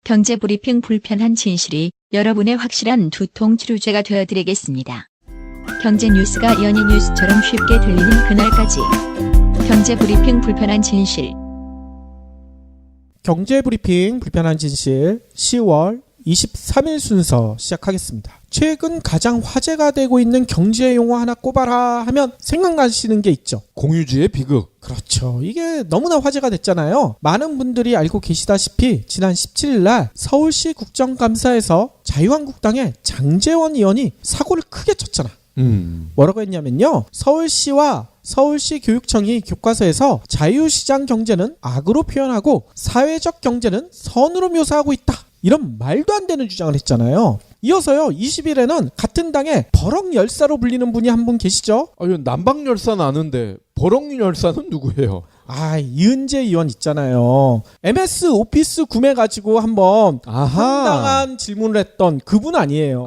경제브리핑 불편한 진실이 여러분의 확실한 두통 치료제가 되어드리겠습니다. 경제 뉴스가 연예 뉴스처럼 쉽게 들리는 그날까지. 경제브리핑 불편한 진실. 경제브리핑 불편한 진실 10월 23일 순서 시작하겠습니다. 최근 가장 화제가 되고 있는 경제 용어 하나 꼽아라 하면 생각나시는 게 있죠. 공유주의 비극. 그렇죠. 이게 너무나 화제가 됐잖아요. 많은 분들이 알고 계시다시피 지난 17일 날 서울시 국정감사에서 자유한국당의 장제원 의원이 사고를 크게 쳤잖아. 뭐라고 했냐면요. 서울시와 서울시 교육청이 교과서에서 자유시장 경제는 악으로 표현하고 사회적 경제는 선으로 묘사하고 있다. 이런 말도 안 되는 주장을 했잖아요. 이어서요. 20일에는 같은 당의 버럭열사로 불리는 분이 한 분 계시죠? 이건 남방열사는 아는데 버럭열사는 누구예요? 이은재 의원 있잖아요. MS 오피스 구매 가지고 한번 황당한 질문을 했던 그분 아니에요.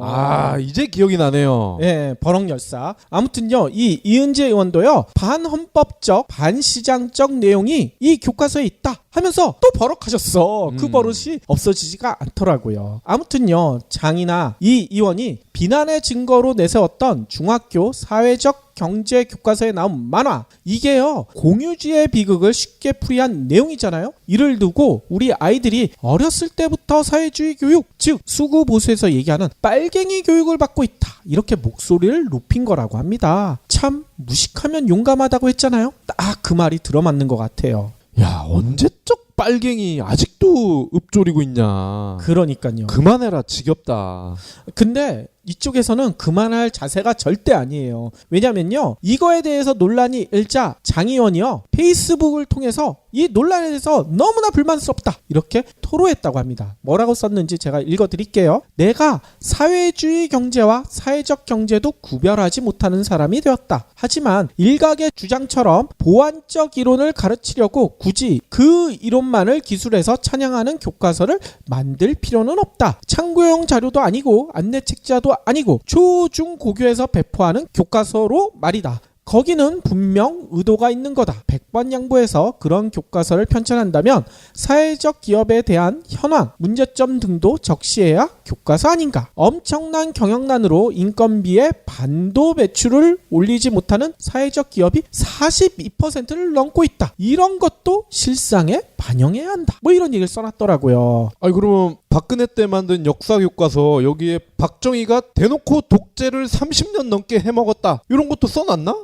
이제 기억이 나네요. 예, 버럭열사. 아무튼요, 이 이은재 의원도요, 반헌법적, 반시장적 내용이 이 교과서에 있다 하면서 또 버럭하셨어. 그 버릇이 없어지지가 않더라고요. 아무튼요, 장이나 이 의원이 비난의 증거로 내세웠던 중학교 사회적 경제 교과서에 나온 만화, 이게요 공유주의 비극을 쉽게 풀이한 내용이잖아요. 이를 두고 우리 아이들이 어렸을 때부터 사회주의 교육, 즉 수구보수에서 얘기하는 빨갱이 교육을 받고 있다, 이렇게 목소리를 높인 거라고 합니다. 참 무식하면 용감하다고 했잖아요. 딱 그 말이 들어맞는 것 같아요. 야, 언제적 빨갱이 아직도 읊조리고 있냐. 그러니까요. 그만해라, 지겹다. 근데 이쪽에서는 그만할 자세가 절대 아니에요. 왜냐면요, 이거에 대해서 논란이 일자 장 의원이요 페이스북을 통해서 이 논란에 대해서 너무나 불만스럽다, 이렇게 토로했다고 합니다. 뭐라고 썼는지 제가 읽어드릴게요. 내가 사회주의 경제와 사회적 경제도 구별하지 못하는 사람이 되었다. 하지만 일각의 주장처럼 보완적 이론을 가르치려고 굳이 그 이론만을 기술해서 찬양하는 교과서를 만들 필요는 없다. 참고용 자료도 아니고 안내책자도 아니고 초중고교에서 배포하는 교과서로 말이다. 거기는 분명 의도가 있는 거다. 백반양보해서 그런 교과서를 편찬한다면 사회적 기업에 대한 현황, 문제점 등도 적시해야 교과서 아닌가. 엄청난 경영난으로 인건비의 반도 매출을 올리지 못하는 사회적 기업이 42%를 넘고 있다. 이런 것도 실상에 반영해야 한다. 뭐 이런 얘기를 써놨더라고요. 그러면 박근혜 때 만든 역사 교과서 여기에 박정희가 대놓고 독재를 30년 넘게 해먹었다, 이런 것도 써놨나?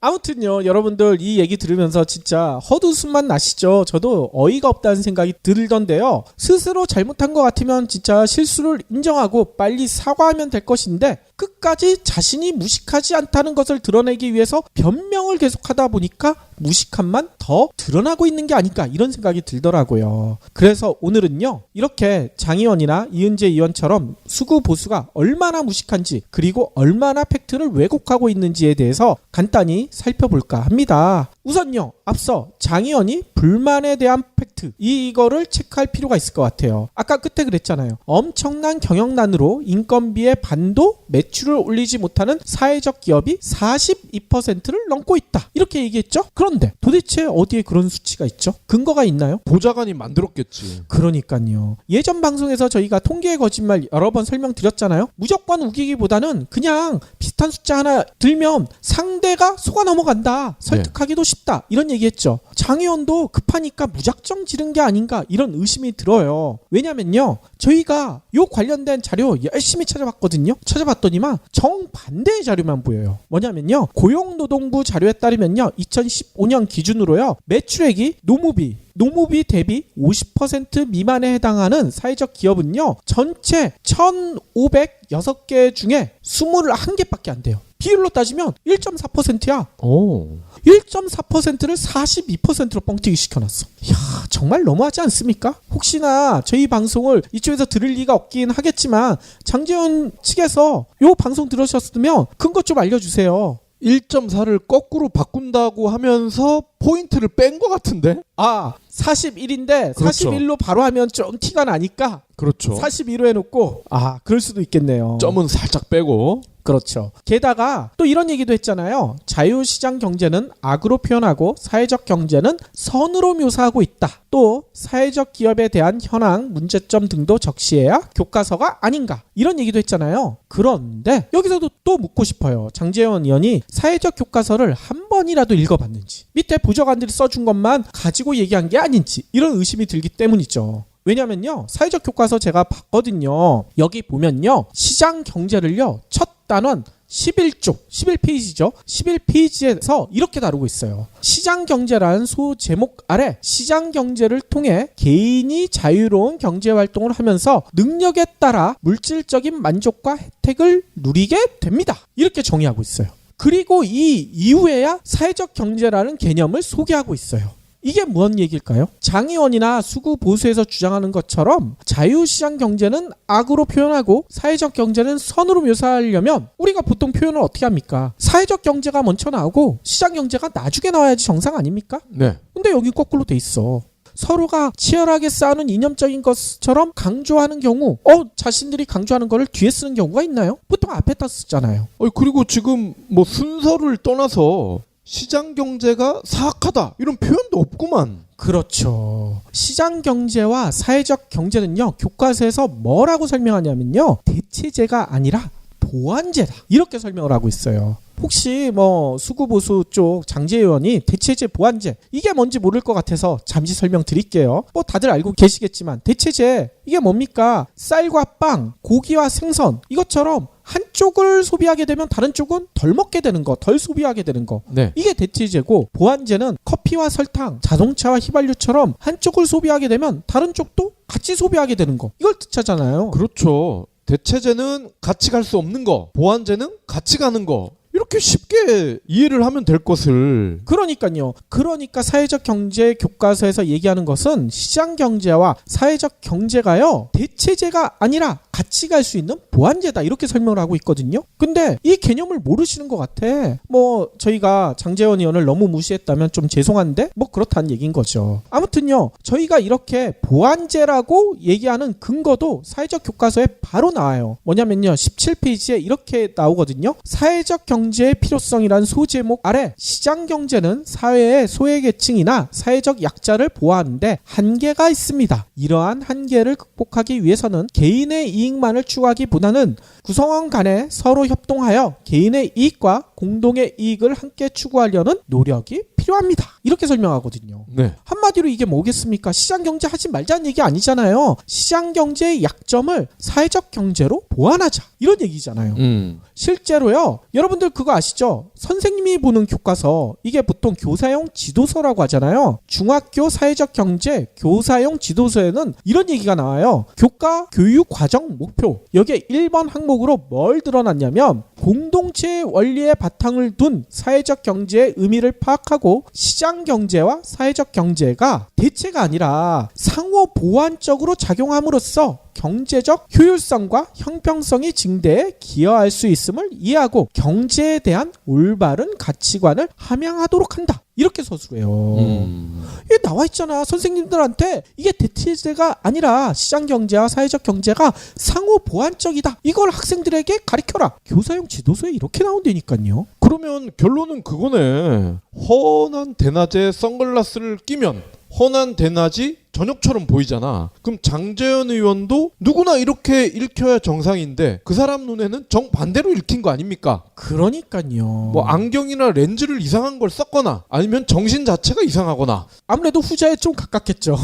아무튼요, 여러분들 이 얘기 들으면서 진짜 헛웃음만 나시죠? 저도 어이가 없다는 생각이 들던데요. 스스로 잘못한 것 같으면 진짜 실수를 인정하고 빨리 사과하면 될 것인데 끝까지 자신이 무식하지 않다는 것을 드러내기 위해서 변명을 계속하다 보니까 무식함만 더 드러나고 있는 게 아닐까, 이런 생각이 들더라고요. 그래서 오늘은요, 이렇게 장 의원이나 이은재 의원처럼 수구 보수가 얼마나 무식한지, 그리고 얼마나 팩트를 왜곡하고 있는지에 대해서 간단히 살펴볼까 합니다. 우선요, 앞서 장 의원이 불만에 대한 팩트, 이거를 체크할 필요가 있을 것 같아요. 아까 끝에 그랬잖아요. 엄청난 경영난으로 인건비의 반도 매출을 올리지 못하는 사회적 기업이 42%를 넘고 있다, 이렇게 얘기했죠. 그런데 도대체 어디에 그런 수치가 있죠? 근거가 있나요? 보좌관이 만들었겠지. 그러니까요. 예전 방송에서 저희가 통계의 거짓말 여러 번 설명드렸잖아요. 무조건 우기기보다는 그냥 비슷한 숫자 하나 들면 상대가 속아 넘어간다, 설득하기도 쉽다, 이런 얘기했죠. 장 의원도 급하니까 무작정 지른 게 아닌가, 이런 의심이 들어요. 왜냐면요, 저희가 요 관련된 자료 열심히 찾아봤거든요. 찾아봤더니만 정반대의 자료만 보여요. 뭐냐면요, 고용노동부 자료에 따르면요, 2015년 기준으로요, 매출액이 노무비 대비 50% 미만에 해당하는 사회적 기업은요, 전체 1,506개 중에 21개밖에 안 돼요. 비율로 따지면 1.4%야. 1.4%를 42%로 뻥튀기 시켜놨어. 이야, 정말 너무하지 않습니까? 혹시나 저희 방송을 이쪽에서 들을 리가 없긴 하겠지만 장제원 측에서 요 방송 들으셨으면 근거 좀 알려주세요. 1.4를 거꾸로 바꾼다고 하면서 포인트를 뺀 것 같은데? 41인데 그렇죠. 41로 바로 하면 좀 티가 나니까 그렇죠. 42로 해놓고 그럴 수도 있겠네요. 점은 살짝 빼고. 그렇죠. 게다가 또 이런 얘기도 했잖아요. 자유시장 경제는 악으로 표현하고 사회적 경제는 선으로 묘사하고 있다. 또 사회적 기업에 대한 현황, 문제점 등도 적시해야 교과서가 아닌가. 이런 얘기도 했잖아요. 그런데 여기서도 또 묻고 싶어요. 장제원 의원이 사회적 교과서를 한 번이라도 읽어봤는지, 밑에 보좌관들이 써준 것만 가지고 얘기한 게 아닌지, 이런 의심이 들기 때문이죠. 왜냐면요, 사회적 교과서 제가 봤거든요. 여기 보면요, 시장 경제를요, 첫 단원 11쪽, 11페이지죠. 11페이지에서 이렇게 다루고 있어요. 시장 경제라는 소제목 아래 시장 경제를 통해 개인이 자유로운 경제 활동을 하면서 능력에 따라 물질적인 만족과 혜택을 누리게 됩니다. 이렇게 정의하고 있어요. 그리고 이 이후에야 사회적 경제라는 개념을 소개하고 있어요. 이게 무슨 얘기일까요? 장 의원이나 수구 보수에서 주장하는 것처럼 자유시장 경제는 악으로 표현하고 사회적 경제는 선으로 묘사하려면 우리가 보통 표현을 어떻게 합니까? 사회적 경제가 먼저 나오고 시장 경제가 나중에 나와야지 정상 아닙니까? 네. 근데 여기 거꾸로 돼 있어. 서로가 치열하게 싸우는 이념적인 것처럼 강조하는 경우, 자신들이 강조하는 거를 뒤에 쓰는 경우가 있나요? 보통 앞에다 쓰잖아요. 그리고 지금 뭐 순서를 떠나서 시장 경제가 사악하다 이런 표현도 없구만. 그렇죠. 시장 경제와 사회적 경제는요, 교과서에서 뭐라고 설명하냐면요, 대체제가 아니라 보완제다, 이렇게 설명을 하고 있어요. 혹시 뭐 수구보수 쪽 장제 의원이 대체제 보완제 이게 뭔지 모를 것 같아서 잠시 설명드릴게요. 뭐 다들 알고 계시겠지만 대체제 이게 뭡니까? 쌀과 빵, 고기와 생선 이것처럼 한쪽을 소비하게 되면 다른 쪽은 덜 먹게 되는 거, 덜 소비하게 되는 거. 네. 이게 대체제고, 보완제는 커피와 설탕, 자동차와 휘발유처럼 한쪽을 소비하게 되면 다른 쪽도 같이 소비하게 되는 거. 이걸 뜻하잖아요. 그렇죠. 대체제는 같이 갈 수 없는 거, 보완제는 같이 가는 거. 이렇게 쉽게 이해를 하면 될 것을. 그러니까요. 그러니까 사회적 경제 교과서에서 얘기하는 것은 시장 경제와 사회적 경제가요, 대체제가 아니라 같이 갈 수 있는 보완제다, 이렇게 설명을 하고 있거든요. 근데 이 개념을 모르시는 것 같아. 뭐 저희가 장제원 의원을 너무 무시했다면 좀 죄송한데 뭐 그렇다는 얘기인 거죠. 아무튼요, 저희가 이렇게 보완제라고 얘기하는 근거도 사회적 교과서에 바로 나와요. 뭐냐면요, 17페이지에 이렇게 나오거든요. 사회적 경제의 필요성이란 소제목 아래 시장 경제는 사회의 소외계층이나 사회적 약자를 보호하는데 한계가 있습니다. 이러한 한계를 극복하기 위해서는 개인의 이익만을 추구하기보다는 구성원 간에 서로 협동하여 개인의 이익과 공동의 이익을 함께 추구하려는 노력이 필요합니다. 이렇게 설명하거든요. 네. 한마디로 이게 뭐겠습니까? 시장 경제 하지 말자는 얘기 아니잖아요. 시장 경제의 약점을 사회적 경제로 보완하자, 이런 얘기잖아요. 실제로요, 여러분들 그거 아시죠? 선생님이 보는 교과서, 이게 보통 교사용 지도서라고 하잖아요. 중학교 사회적 경제 교사용 지도서에는 이런 얘기가 나와요. 교과 교육 과정 목표. 여기에 1번 항목으로 뭘 드러났냐면, 공동체의 원리에 바탕을 둔 사회적 경제의 의미를 파악하고 시장 경제와 사회적 경제가 대체가 아니라 상호 보완적으로 작용함으로써 경제적 효율성과 형평성이 증대에 기여할 수 있음을 이해하고 경제에 대한 올바른 가치관을 함양하도록 한다, 이렇게 서술해요. 이게 나와 있잖아. 선생님들한테 이게 대체제가 아니라 시장 경제와 사회적 경제가 상호 보완적이다, 이걸 학생들에게 가르쳐라. 교사용 지도서에 이렇게 나온다니까요. 그러면 결론은 그거네. 헌한 대낮에 선글라스를 끼면 헌한 대낮이 저녁처럼 보이잖아. 그럼 장제원 의원도 누구나 이렇게 읽혀야 정상인데 그 사람 눈에는 정반대로 읽힌 거 아닙니까? 그러니까요. 뭐 안경이나 렌즈를 이상한 걸 썼거나 아니면 정신 자체가 이상하거나. 아무래도 후자에 좀 가깝겠죠.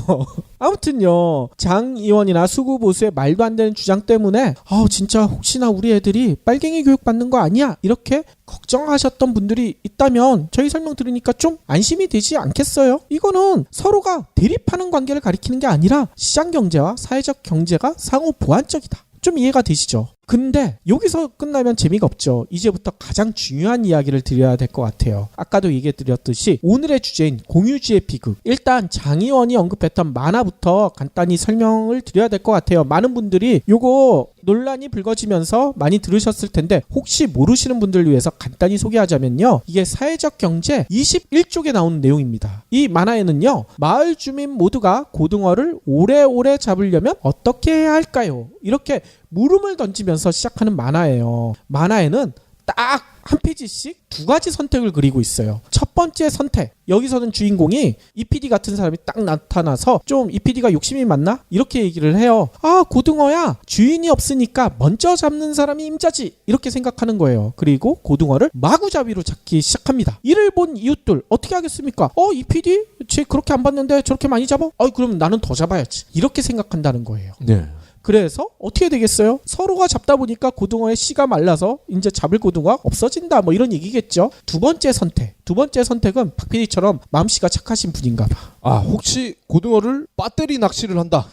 아무튼요, 장 의원이나 수구 보수의 말도 안 되는 주장 때문에 진짜 혹시나 우리 애들이 빨갱이 교육 받는 거 아니야, 이렇게 걱정하셨던 분들이 있다면 저희 설명 들으니까 좀 안심이 되지 않겠어요? 이거는 서로가 대립하는 관계를 가리키는 게 아니라 시장 경제와 사회적 경제가 상호 보완적이다. 좀 이해가 되시죠? 근데 여기서 끝나면 재미가 없죠. 이제부터 가장 중요한 이야기를 드려야 될 것 같아요. 아까도 얘기해 드렸듯이 오늘의 주제인 공유주의 비극, 일단 장 의원이 언급했던 만화부터 간단히 설명을 드려야 될 것 같아요. 많은 분들이 요거 논란이 불거지면서 많이 들으셨을 텐데 혹시 모르시는 분들을 위해서 간단히 소개하자면요, 이게 사회적 경제 21쪽에 나오는 내용입니다. 이 만화에는요, 마을 주민 모두가 고등어를 오래오래 잡으려면 어떻게 해야 할까요? 이렇게 물음을 던지면서 시작하는 만화예요. 만화에는 딱 한 페이지씩 두 가지 선택을 그리고 있어요. 첫 번째 선택. 여기서는 주인공이 이PD 같은 사람이 딱 나타나서 좀 이PD가 욕심이 많나? 이렇게 얘기를 해요. 아, 고등어야. 주인이 없으니까 먼저 잡는 사람이 임자지. 이렇게 생각하는 거예요. 그리고 고등어를 마구잡이로 잡기 시작합니다. 이를 본 이웃들 어떻게 하겠습니까? 이PD? 쟤 그렇게 안 봤는데 저렇게 많이 잡아? 그럼 나는 더 잡아야지. 이렇게 생각한다는 거예요. 네. 그래서 어떻게 되겠어요? 서로가 잡다 보니까 고등어의 씨가 말라서 이제 잡을 고등어가 없어진다, 뭐 이런 얘기겠죠. 두 번째 선택은 박 PD처럼 마음씨가 착하신 분인가 봐. 혹시 고등어를 배터리 낚시를 한다.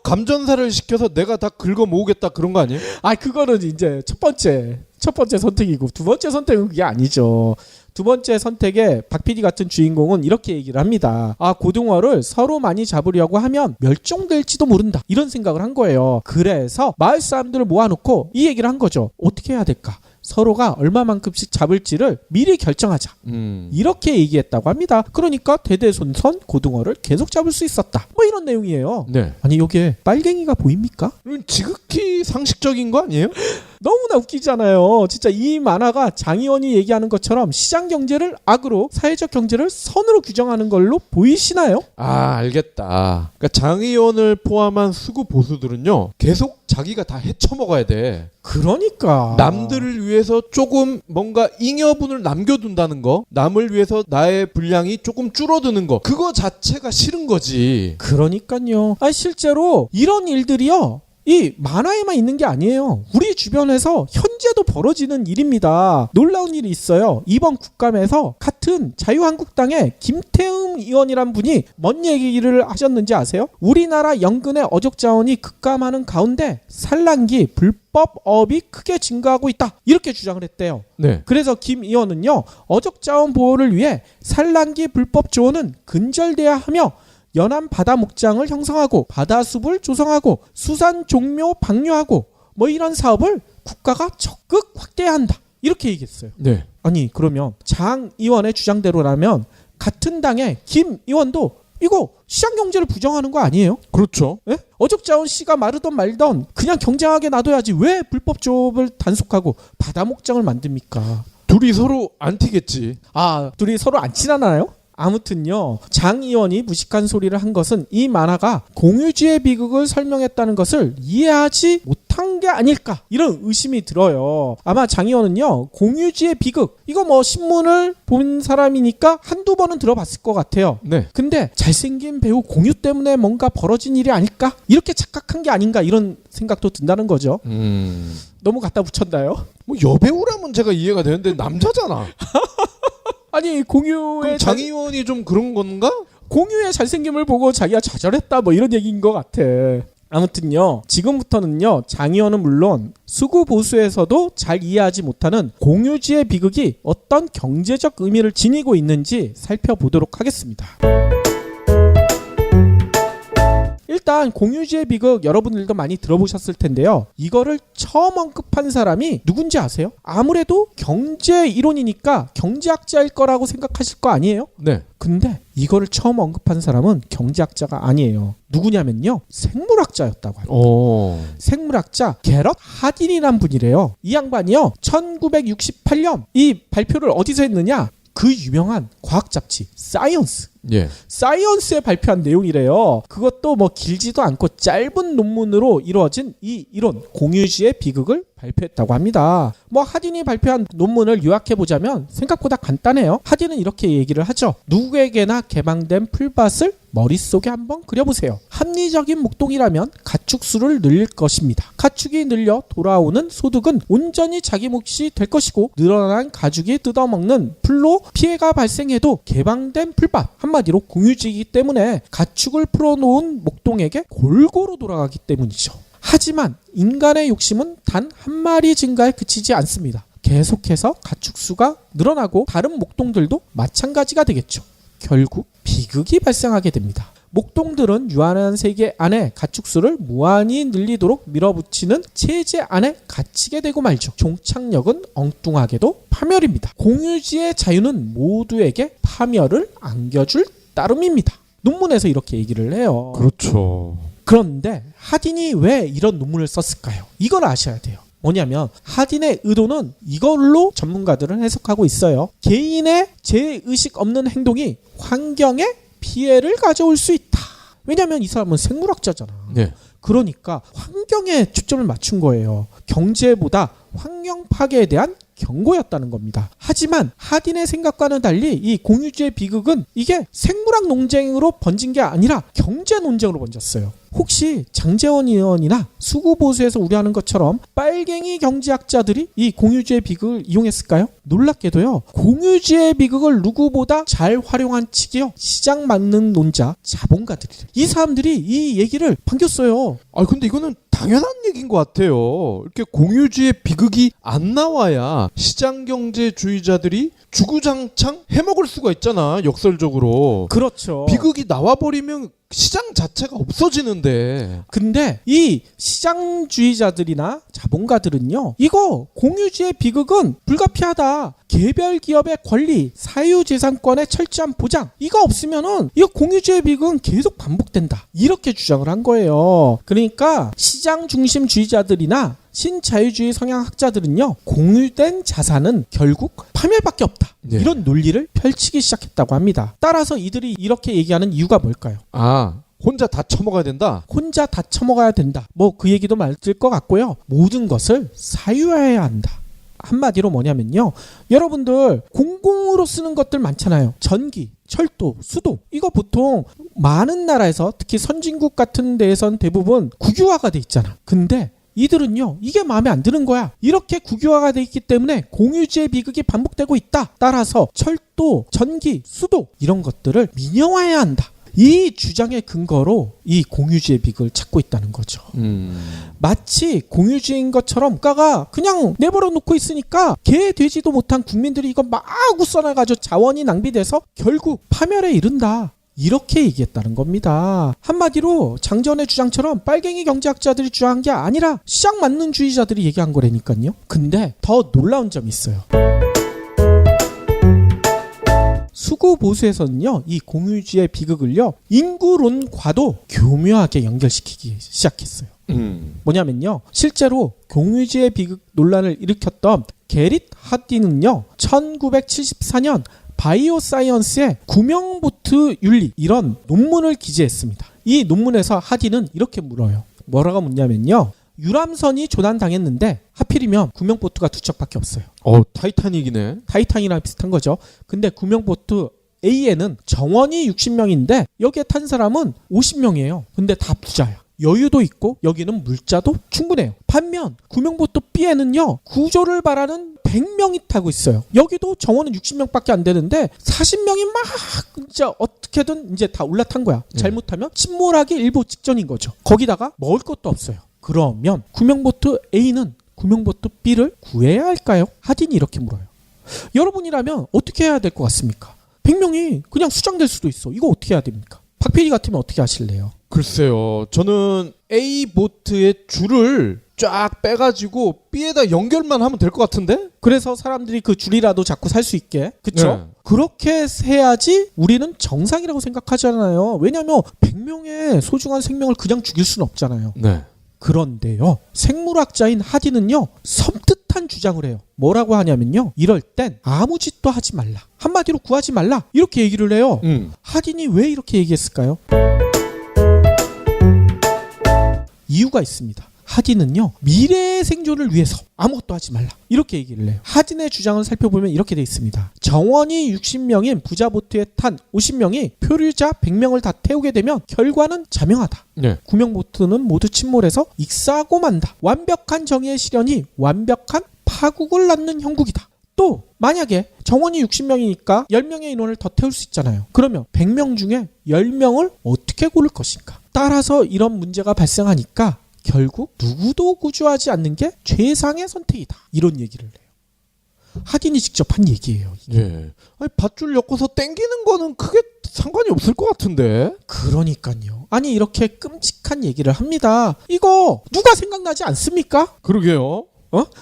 감전사를 시켜서 내가 다 긁어 모으겠다, 그런 거 아니에요? 그거는 이제 첫 번째 선택이고, 두 번째 선택은 그게 아니죠. 두 번째 선택에 박 PD 같은 주인공은 이렇게 얘기를 합니다. 고등어를 서로 많이 잡으려고 하면 멸종될지도 모른다. 이런 생각을 한 거예요. 그래서 마을 사람들을 모아놓고 이 얘기를 한 거죠. 어떻게 해야 될까? 서로가 얼마만큼씩 잡을지를 미리 결정하자. 이렇게 얘기했다고 합니다. 그러니까 대대손손 고등어를 계속 잡을 수 있었다. 뭐 이런 내용이에요. 네. 아니, 요게 빨갱이가 보입니까? 지극히 상식적인 거 아니에요? 너무나 웃기잖아요. 진짜 이 만화가 장희원이 얘기하는 것처럼 시장 경제를 악으로, 사회적 경제를 선으로 규정하는 걸로 보이시나요? 알겠다. 그러니까 장의원을 포함한 수구 보수들은요, 계속 자기가 다 헤쳐먹어야 돼. 그러니까 남들을 위해서 조금 뭔가 잉여분을 남겨둔다는 거, 남을 위해서 나의 분량이 조금 줄어드는 거, 그거 자체가 싫은 거지. 그러니까요. 실제로 이런 일들이요, 이 만화에만 있는 게 아니에요. 우리 주변에서 현재도 벌어지는 일입니다. 놀라운 일이 있어요. 이번 국감에서 같은 자유한국당의 김태흠 의원이란 분이 뭔 얘기를 하셨는지 아세요? 우리나라 연근의 어족자원이 급감하는 가운데 산란기 불법업이 크게 증가하고 있다. 이렇게 주장을 했대요. 네. 그래서 김 의원은요, 어족자원 보호를 위해 산란기 불법 조언은 근절돼야 하며 연안 바다 목장을 형성하고 바다숲을 조성하고 수산 종묘 방류하고 뭐 이런 사업을 국가가 적극 확대해야 한다. 이렇게 얘기했어요. 네. 그러면 장 의원의 주장대로라면 같은 당의 김 의원도 이거 시장 경제를 부정하는 거 아니에요? 그렇죠. 예? 어족자원 씨가 마르던 말던 그냥 경쟁하게 놔둬야지 왜 불법 조업을 단속하고 바다 목장을 만듭니까? 둘이 서로 안 튀겠지. 둘이 서로 안 친하나요? 아무튼요, 장 의원이 무식한 소리를 한 것은 이 만화가 공유주의 비극을 설명했다는 것을 이해하지 못한 게 아닐까, 이런 의심이 들어요. 아마 장 의원은요, 공유주의 비극, 이거 뭐 신문을 본 사람이니까 한두 번은 들어봤을 것 같아요. 네. 근데 잘생긴 배우 공유 때문에 뭔가 벌어진 일이 아닐까, 이렇게 착각한 게 아닌가, 이런 생각도 든다는 거죠. 너무 갖다 붙였나요? 뭐 여배우라면 제가 이해가 되는데 남자잖아. 공유의 장 의원이 좀 그런 건가? 공유의 잘생김을 보고 자기가 좌절했다, 뭐 이런 얘기인 것 같아. 아무튼요, 지금부터는요, 장 의원은 물론 수구 보수에서도 잘 이해하지 못하는 공유지의 비극이 어떤 경제적 의미를 지니고 있는지 살펴보도록 하겠습니다. 일단 공유지의 비극 여러분들도 많이 들어보셨을 텐데요. 이거를 처음 언급한 사람이 누군지 아세요? 아무래도 경제 이론이니까 경제학자일 거라고 생각하실 거 아니에요? 네. 근데 이거를 처음 언급한 사람은 경제학자가 아니에요. 누구냐면요, 생물학자였다고 합니다. 생물학자 게럿 하딘이란 분이래요. 이 양반이요, 1968년 이 발표를 어디서 했느냐? 그 유명한 과학 잡지 사이언스. 예. 사이언스에 발표한 내용이래요. 그것도 뭐 길지도 않고 짧은 논문으로 이루어진 이 이론 공유지의 비극을 발표했다고 합니다. 뭐 하딘이 발표한 논문을 요약해보자면 생각보다 간단해요. 하딘은 이렇게 얘기를 하죠. 누구에게나 개방된 풀밭을 머릿속에 한번 그려보세요. 합리적인 목동이라면 가축수를 늘릴 것입니다. 가축이 늘려 돌아오는 소득은 온전히 자기 몫이 될 것이고, 늘어난 가축이 뜯어먹는 풀로 피해가 발생해도 개방된 풀밭, 한마디로 공유지이기 때문에 가축을 풀어놓은 목동에게 골고루 돌아가기 때문이죠. 하지만 인간의 욕심은 단 한 마리 증가에 그치지 않습니다. 계속해서 가축수가 늘어나고 다른 목동들도 마찬가지가 되겠죠. 결국 비극이 발생하게 됩니다. 목동들은 유한한 세계 안에 가축수를 무한히 늘리도록 밀어붙이는 체제 안에 갇히게 되고 말죠. 종착역은 엉뚱하게도 파멸입니다. 공유지의 자유는 모두에게 파멸을 안겨줄 따름입니다. 논문에서 이렇게 얘기를 해요. 그렇죠. 그런데 하딘이 왜 이런 논문을 썼을까요? 이걸 아셔야 돼요. 뭐냐면 하딘의 의도는 이걸로 전문가들은 해석하고 있어요. 개인의 죄의식 없는 행동이 환경에 피해를 가져올 수 있다. 왜냐하면 이 사람은 생물학자잖아. 네. 그러니까 환경에 초점을 맞춘 거예요. 경제보다 환경 파괴에 대한 경고였다는 겁니다. 하지만 하딘의 생각과는 달리 이 공유주의 비극은 이게 생물학 논쟁으로 번진 게 아니라 경제 논쟁으로 번졌어요. 혹시 장제원 의원이나 수구보수에서 우려하는 것처럼 빨갱이 경제학자들이 이 공유주의 비극을 이용했을까요? 놀랍게도요. 공유주의 비극을 누구보다 잘 활용한 측이요. 시장 만능 논자 자본가들이래. 이 사람들이 이 얘기를 반겼어요. 아 근데 이거는 당연한 얘기인 것 같아요. 이렇게 공유주의 비극이 안 나와야 시장경제주의자들이 주구장창 해먹을 수가 있잖아. 역설적으로. 그렇죠. 비극이 나와버리면 시장 자체가 없어지는데. 근데 이 시장주의자들이나 자본가들은요. 이거 공유주의 비극은 불가피하다. 개별 기업의 권리, 사유재산권의 철저한 보장 이거 없으면은 이거 공유주의 비극은 계속 반복된다. 이렇게 주장을 한 거예요. 그러니까 시장 중심주의자들이나 신자유주의 성향학자들은요. 공유된 자산은 결국 파멸밖에 없다. 네. 이런 논리를 펼치기 시작했다고 합니다. 따라서 이들이 이렇게 얘기하는 이유가 뭘까요? 아 혼자 다 처먹어야 된다? 혼자 다 처먹어야 된다. 뭐 그 얘기도 맞을 것 같고요. 모든 것을 사유화해야 한다. 한마디로 뭐냐면요. 여러분들 공공으로 쓰는 것들 많잖아요. 전기, 철도, 수도. 이거 보통 많은 나라에서 특히 선진국 같은 데에선 대부분 국유화가 돼 있잖아. 근데 이들은요. 이게 마음에 안 드는 거야. 이렇게 국유화가 돼 있기 때문에 공유주의 비극이 반복되고 있다. 따라서 철도, 전기, 수도 이런 것들을 민영화해야 한다. 이 주장의 근거로 이 공유주의 비극을 찾고 있다는 거죠. 마치 공유주의인 것처럼 국가가 그냥 내버려 놓고 있으니까 개 되지도 못한 국민들이 이거 마구 써놔가지고 자원이 낭비돼서 결국 파멸에 이른다. 이렇게 얘기했다는 겁니다. 한마디로 장전의 주장처럼 빨갱이 경제학자들이 주장한 게 아니라 시장 만능주의자들이 얘기한 거라니까요. 근데 더 놀라운 점이 있어요. 수구 보수에서는요, 이 공유주의 비극을요, 인구론과도 교묘하게 연결시키기 시작했어요. 뭐냐면요, 실제로 공유주의 비극 논란을 일으켰던 게릿 하딘은요, 1974년 바이오 사이언스의 구명보트 윤리 이런 논문을 기재했습니다. 이 논문에서 하딘은 이렇게 물어요. 뭐라고 묻냐면요, 유람선이 조난당했는데 하필이면 구명보트가 2척밖에 없어요. 타이타닉이네. 타이탄이랑 비슷한 거죠. 근데 구명보트 A에는 정원이 60명인데 여기에 탄 사람은 50명이에요. 근데 다 부자야. 여유도 있고 여기는 물자도 충분해요. 반면 구명보트 B에는요. 구조를 바라는 100명이 타고 있어요. 여기도 정원은 60명밖에 안 되는데 40명이 막 진짜 어떻게든 이제 다 올라탄 거야. 잘못하면 침몰하기 일보 직전인 거죠. 거기다가 먹을 것도 없어요. 그러면 구명보트 A는 구명보트 B를 구해야 할까요? 하딘이 이렇게 물어요. 여러분이라면 어떻게 해야 될 것 같습니까? 100명이 그냥 수장될 수도 있어. 이거 어떻게 해야 됩니까? 박 PD 같으면 어떻게 하실래요? 글쎄요. 저는 A 보트의 줄을 쫙 빼가지고 B에다 연결만 하면 될 것 같은데? 그래서 사람들이 그 줄이라도 자꾸 살 수 있게. 그쵸? 네. 그렇게 해야지 우리는 정상이라고 생각하잖아요. 왜냐하면 100명의 소중한 생명을 그냥 죽일 수는 없잖아요. 네. 그런데요. 생물학자인 하딘은요. 섬뜩한 주장을 해요. 뭐라고 하냐면요. 이럴 땐 아무 짓도 하지 말라. 한마디로 구하지 말라. 이렇게 얘기를 해요. 하딘이 왜 이렇게 얘기했을까요? 이유가 있습니다. 하딘은요. 미래의 생존을 위해서 아무것도 하지 말라. 이렇게 얘기를 해요. 하딘의 주장을 살펴보면 이렇게 돼 있습니다. 정원이 60명인 부자 보트에 탄 50명이 표류자 100명을 다 태우게 되면 결과는 자명하다. 네. 구명보트는 모두 침몰해서 익사하고 만다. 완벽한 정의의 실현이 완벽한 파국을 낳는 형국이다. 또 만약에 정원이 60명이니까 10명의 인원을 더 태울 수 있잖아요. 그러면 100명 중에 10명을 어떻게 고를 것인가? 따라서 이런 문제가 발생하니까 결국 누구도 구조하지 않는 게 최상의 선택이다. 이런 얘기를 해요. 하딘이 직접 한 얘기예요. 이게. 예. 아니, 밧줄 엮어서 땡기는 거는 크게 상관이 없을 것 같은데. 그러니까요. 아니 이렇게 끔찍한 얘기를 합니다. 이거 누가 생각나지 않습니까? 그러게요.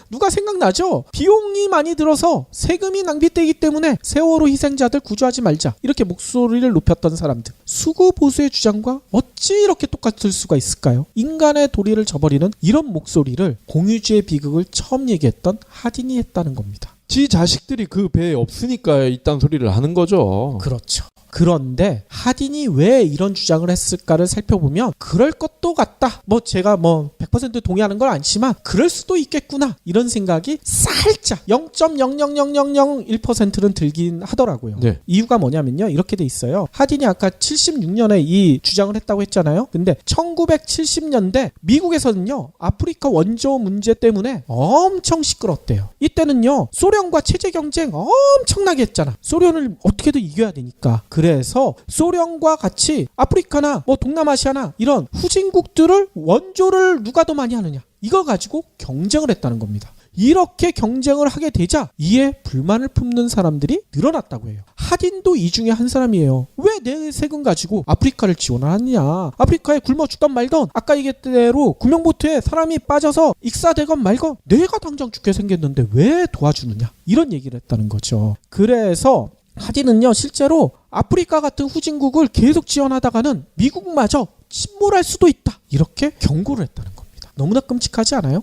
누가 생각나죠? 비용이 많이 들어서 세금이 낭비되기 때문에 세월호 희생자들 구조하지 말자. 이렇게 목소리를 높였던 사람들. 수구 보수의 주장과 어찌 이렇게 똑같을 수가 있을까요? 인간의 도리를 저버리는 이런 목소리를 공유주의 비극을 처음 얘기했던 하딘이 했다는 겁니다. 지 자식들이 그 배에 없으니까 이딴 소리를 하는 거죠. 그렇죠. 그런데 하딘이 왜 이런 주장을 했을까를 살펴보면 그럴 것도 같다. 제가 100% 동의하는 건 아니지만 그럴 수도 있겠구나. 이런 생각이 살짝 0.00001%는 들긴 하더라고요. 네. 이유가 뭐냐면요. 이렇게 돼 있어요. 하딘이 아까 76년에 이 주장을 했다고 했잖아요. 근데 1970년대 미국에서는요. 아프리카 원조 문제 때문에 엄청 시끄럽대요. 이때는요. 소련과 체제 경쟁 엄청나게 했잖아. 소련을 어떻게든 이겨야 되니까. 그래서 소련과 같이 아프리카나 동남아시아나 이런 후진국들을 원조를 누가 더 많이 하느냐 이거 가지고 경쟁을 했다는 겁니다. 이렇게 경쟁을 하게 되자 이에 불만을 품는 사람들이 늘어났다고 해요. 하딘도 이 중에 한 사람이에요. 왜 내 세금 가지고 아프리카를 지원하느냐. 아프리카에 굶어 죽던 말던 아까 얘기했던 대로 구명보트에 사람이 빠져서 익사되건 말건 내가 당장 죽게 생겼는데 왜 도와주느냐. 이런 얘기를 했다는 거죠. 그래서 하딘은요 실제로 아프리카 같은 후진국을 계속 지원하다가는 미국마저 침몰할 수도 있다 이렇게 경고를 했다는 겁니다. 너무나 끔찍하지 않아요?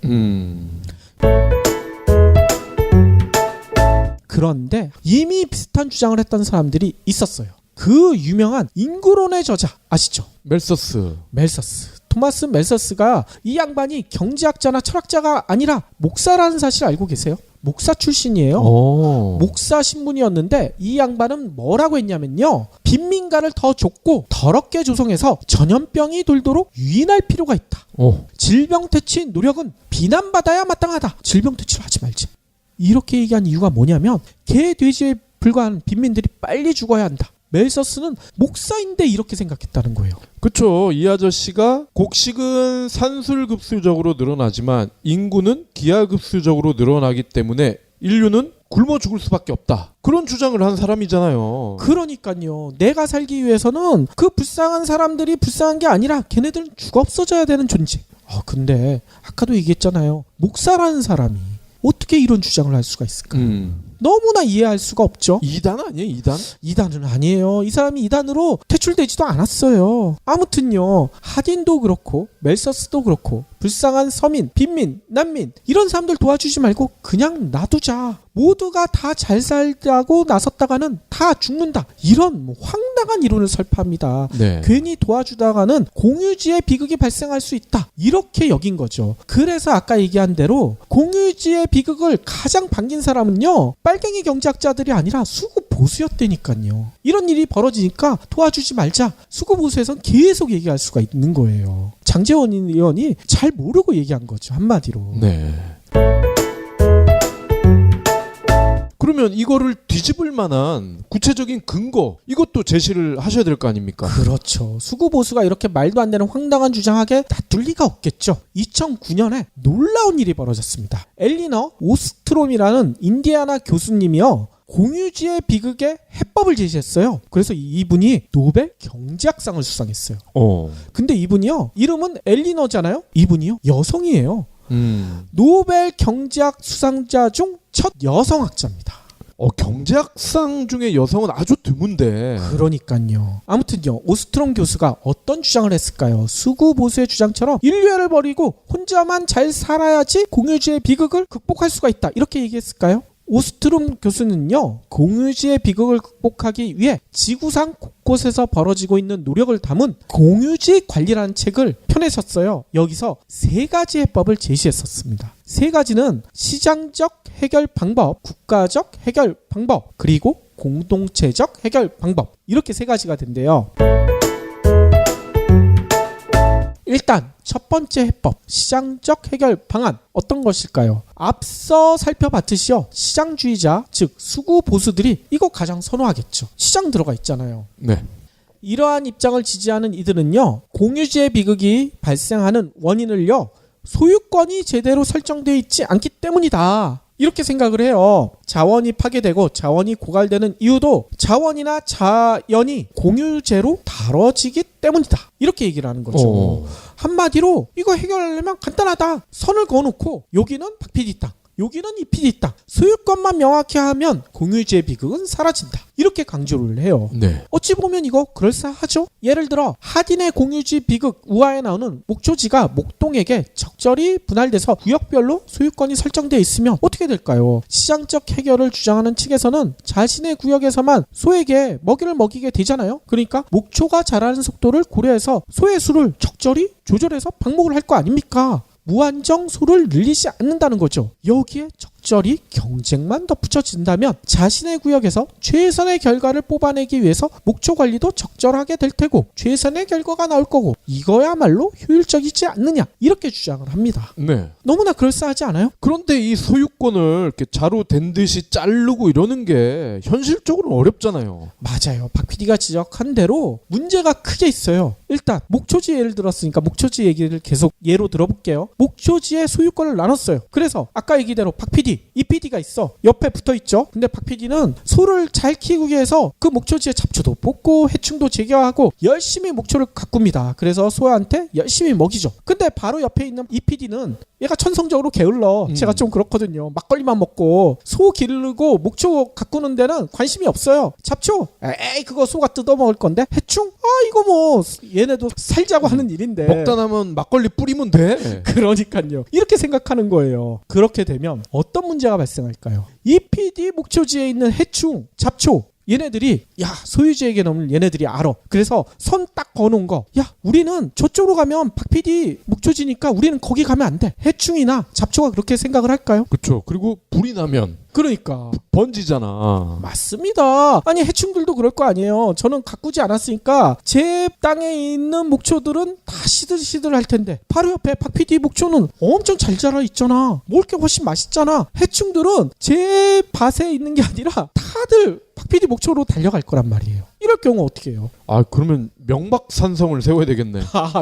그런데 이미 비슷한 주장을 했던 사람들이 있었어요. 그 유명한 인구론의 저자 아시죠? 멜서스. 토마스 멜서스가 이 양반이 경제학자나 철학자가 아니라 목사라는 사실 알고 계세요? 목사 출신이에요. 목사 신분이었는데 이 양반은 뭐라고 했냐면요. 빈민가를 더 좁고 더럽게 조성해서 전염병이 돌도록 유인할 필요가 있다. 질병 퇴치 노력은 비난받아야 마땅하다. 질병 퇴치를 하지 말지. 이렇게 얘기한 이유가 뭐냐면 개, 돼지에 불과한 빈민들이 빨리 죽어야 한다. 멜서스는 목사인데 이렇게 생각했다는 거예요. 그렇죠. 이 아저씨가 곡식은 산술급수적으로 늘어나지만 인구는 기하급수적으로 늘어나기 때문에 인류는 굶어 죽을 수밖에 없다. 그런 주장을 한 사람이잖아요. 그러니까요. 내가 살기 위해서는 그 불쌍한 사람들이 불쌍한 게 아니라 걔네들은 죽어 없어져야 되는 존재. 근데 아까도 얘기했잖아요. 목사라는 사람이 어떻게 이런 주장을 할 수가 있을까? 너무나 이해할 수가 없죠. 이단 아니에요? 이단? 이단은 아니에요. 이 사람이 이단으로 퇴출되지도 않았어요. 아무튼요. 하딘도 그렇고 멜서스도 그렇고 불쌍한 서민, 빈민, 난민 이런 사람들 도와주지 말고 그냥 놔두자. 모두가 다 잘 살자고 나섰다가는 다 죽는다. 이런 황당한 이론을 설파합니다. 네. 괜히 도와주다가는 공유지의 비극이 발생할 수 있다. 이렇게 여긴 거죠. 그래서 아까 얘기한 대로 공유지의 비극을 가장 반긴 사람은요. 빨갱이 경제학자들이 아니라 수구 보수였다니까요. 이런 일이 벌어지니까 도와주지 말자. 수구 보수에선 계속 얘기할 수가 있는 거예요. 장제원 의원이 잘 모르고 얘기한 거죠. 한마디로. 네. 그러면 이거를 뒤집을 만한 구체적인 근거 이것도 제시를 하셔야 될 거 아닙니까? 그렇죠. 수구 보수가 이렇게 말도 안 되는 황당한 주장하게 놔둘 리가 없겠죠. 2009년에 놀라운 일이 벌어졌습니다. 엘리너 오스트롬이라는 인디아나 교수님이요. 공유지의 비극의 해법을 제시했어요. 그래서 이분이 노벨 경제학상을 수상했어요. 근데 이분이요. 이름은 엘리너잖아요. 이분이요. 여성이에요. 노벨 경제학 수상자 중 첫 여성학자입니다. 경제학상 중에 여성은 아주 드문데. 그러니까요. 아무튼요. 오스트롬 교수가 어떤 주장을 했을까요? 수구 보수의 주장처럼 인류애를 버리고 혼자만 잘 살아야지 공유지의 비극을 극복할 수가 있다. 이렇게 얘기했을까요? 오스트롬 교수는요. 공유지의 비극을 극복하기 위해 지구상 곳곳에서 벌어지고 있는 노력을 담은 공유지 관리라는 책을 펴내셨어요. 여기서 3가지 해법을 제시했었습니다. 3가지는 시장적 해결 방법, 국가적 해결 방법, 그리고 공동체적 해결 방법. 이렇게 3가지가 된대요. 일단 첫 번째 해법, 시장적 해결 방안 어떤 것일까요? 앞서 살펴봤듯이요. 시장주의자, 즉 수구 보수들이 이거 가장 선호하겠죠. 시장 들어가 있잖아요. 네. 이러한 입장을 지지하는 이들은요. 공유지의 비극이 발생하는 원인을요. 소유권이 제대로 설정되어 있지 않기 때문이다. 이렇게 생각을 해요. 자원이 파괴되고 자원이 고갈되는 이유도 자원이나 자연이 공유제로 다뤄지기 때문이다. 이렇게 얘기를 하는 거죠. 한마디로 이거 해결하려면 간단하다. 선을 그어놓고 여기는 박 PD 땅, 여기는 이 PD 땅. 소유권만 명확히 하면 공유제 비극은 사라진다. 이렇게 강조를 해요. 네. 어찌 보면 이거 그럴싸하죠? 예를 들어 하딘의 공유지 비극 우화에 나오는 목초지가 목동에게 적절히 분할돼서 구역별로 소유권이 설정되어 있으면 어떻게 될까요? 시장적 해결을 주장하는 측에서는 자신의 구역에서만 소에게 먹이를 먹이게 되잖아요. 그러니까 목초가 자라는 속도를 고려해서 소의 수를 적절히 조절해서 방목을 할 거 아닙니까? 무한정 소를 늘리지 않는다는 거죠. 여기에 적절히 경쟁만 덧붙여진다면 자신의 구역에서 최선의 결과를 뽑아내기 위해서 목초 관리도 적절하게 될 테고 최선의 결과가 나올 거고 이거야말로 효율적이지 않느냐 이렇게 주장을 합니다. 네. 너무나 그럴싸하지 않아요? 그런데 이 소유권을 이렇게 자루 댄 듯이 자르고 이러는 게 현실적으로 어렵잖아요. 맞아요. 박 PD가 지적한 대로 문제가 크게 있어요. 일단 목초지 예를 들었으니까 목초지 얘기를 계속 예로 들어볼게요. 목초지의 소유권을 나눴어요. 그래서 아까 얘기대로 박 PD, 이 PD가 있어. 옆에 붙어있죠. 근데 박 PD는 소를 잘 키우기 위해서 그 목초지에 잡초도 뽑고 해충도 제거하고 열심히 목초를 가꿉니다. 그래서 소한테 열심히 먹이죠. 근데 바로 옆에 있는 이 PD는 얘가 천성적으로 게을러. 제가 좀 그렇거든요. 막걸리만 먹고 소 기르고 목초 가꾸는 데는 관심이 없어요. 잡초? 에이 그거 소가 뜯어먹을 건데. 해충? 아 이거 뭐 얘네도 살자고 하는 일인데. 먹다 남은 막걸리 뿌리면 돼. 그러니까요. 이렇게 생각하는 거예요. 그렇게 되면 어떤 문제가 발생할까요? 이 PD 목초지에 있는 해충, 잡초 얘네들이 야 소유주에게 넘을 얘네들이 알아. 그래서 선 딱 거놓은 거. 야 우리는 저쪽으로 가면 박 PD 목초지니까 우리는 거기 가면 안 돼. 해충이나 잡초가 그렇게 생각을 할까요? 그렇죠. 그리고 불이 나면 그러니까 번지잖아. 맞습니다. 아니 해충들도 그럴 거 아니에요. 저는 가꾸지 않았으니까 제 땅에 있는 목초들은 다 시들시들 할 텐데 바로 옆에 박 PD 목초는 엄청 잘 자라 있잖아. 먹을 게 훨씬 맛있잖아. 해충들은 제 밭에 있는 게 아니라 다들 박 PD 목초로 달려갈 거란 말이에요. 이럴 경우 어떻게 해요? 아 그러면 명박산성을 세워야 되겠네.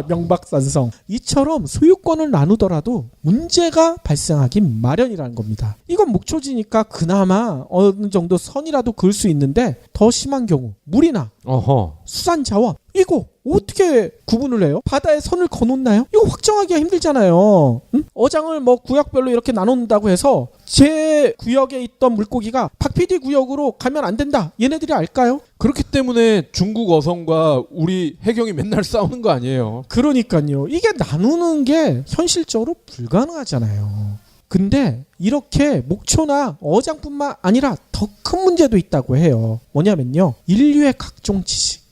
명박산성. 이처럼 소유권을 나누더라도 문제가 발생하기 마련이라는 겁니다. 이건 목초지니까 그나마 어느 정도 선이라도 그을 수 있는데 더 심한 경우 물이나 어허. 수산자원 이거 어떻게 구분을 해요? 바다에 선을 거놓나요? 이거 확정하기가 힘들잖아요. 응? 어장을 뭐 구역별로 이렇게 나눈다고 해서 제 구역에 있던 물고기가 박 PD 구역으로 가면 안 된다. 얘네들이 알까요? 그렇기 때문에 중국 어선과 우리 해경이 맨날 싸우는 거 아니에요. 그러니까요. 이게 나누는 게 현실적으로 불가능하잖아요. 근데 이렇게 목초나 어장뿐만 아니라 더 큰 문제도 있다고 해요. 뭐냐면요. 인류의 각종 지식.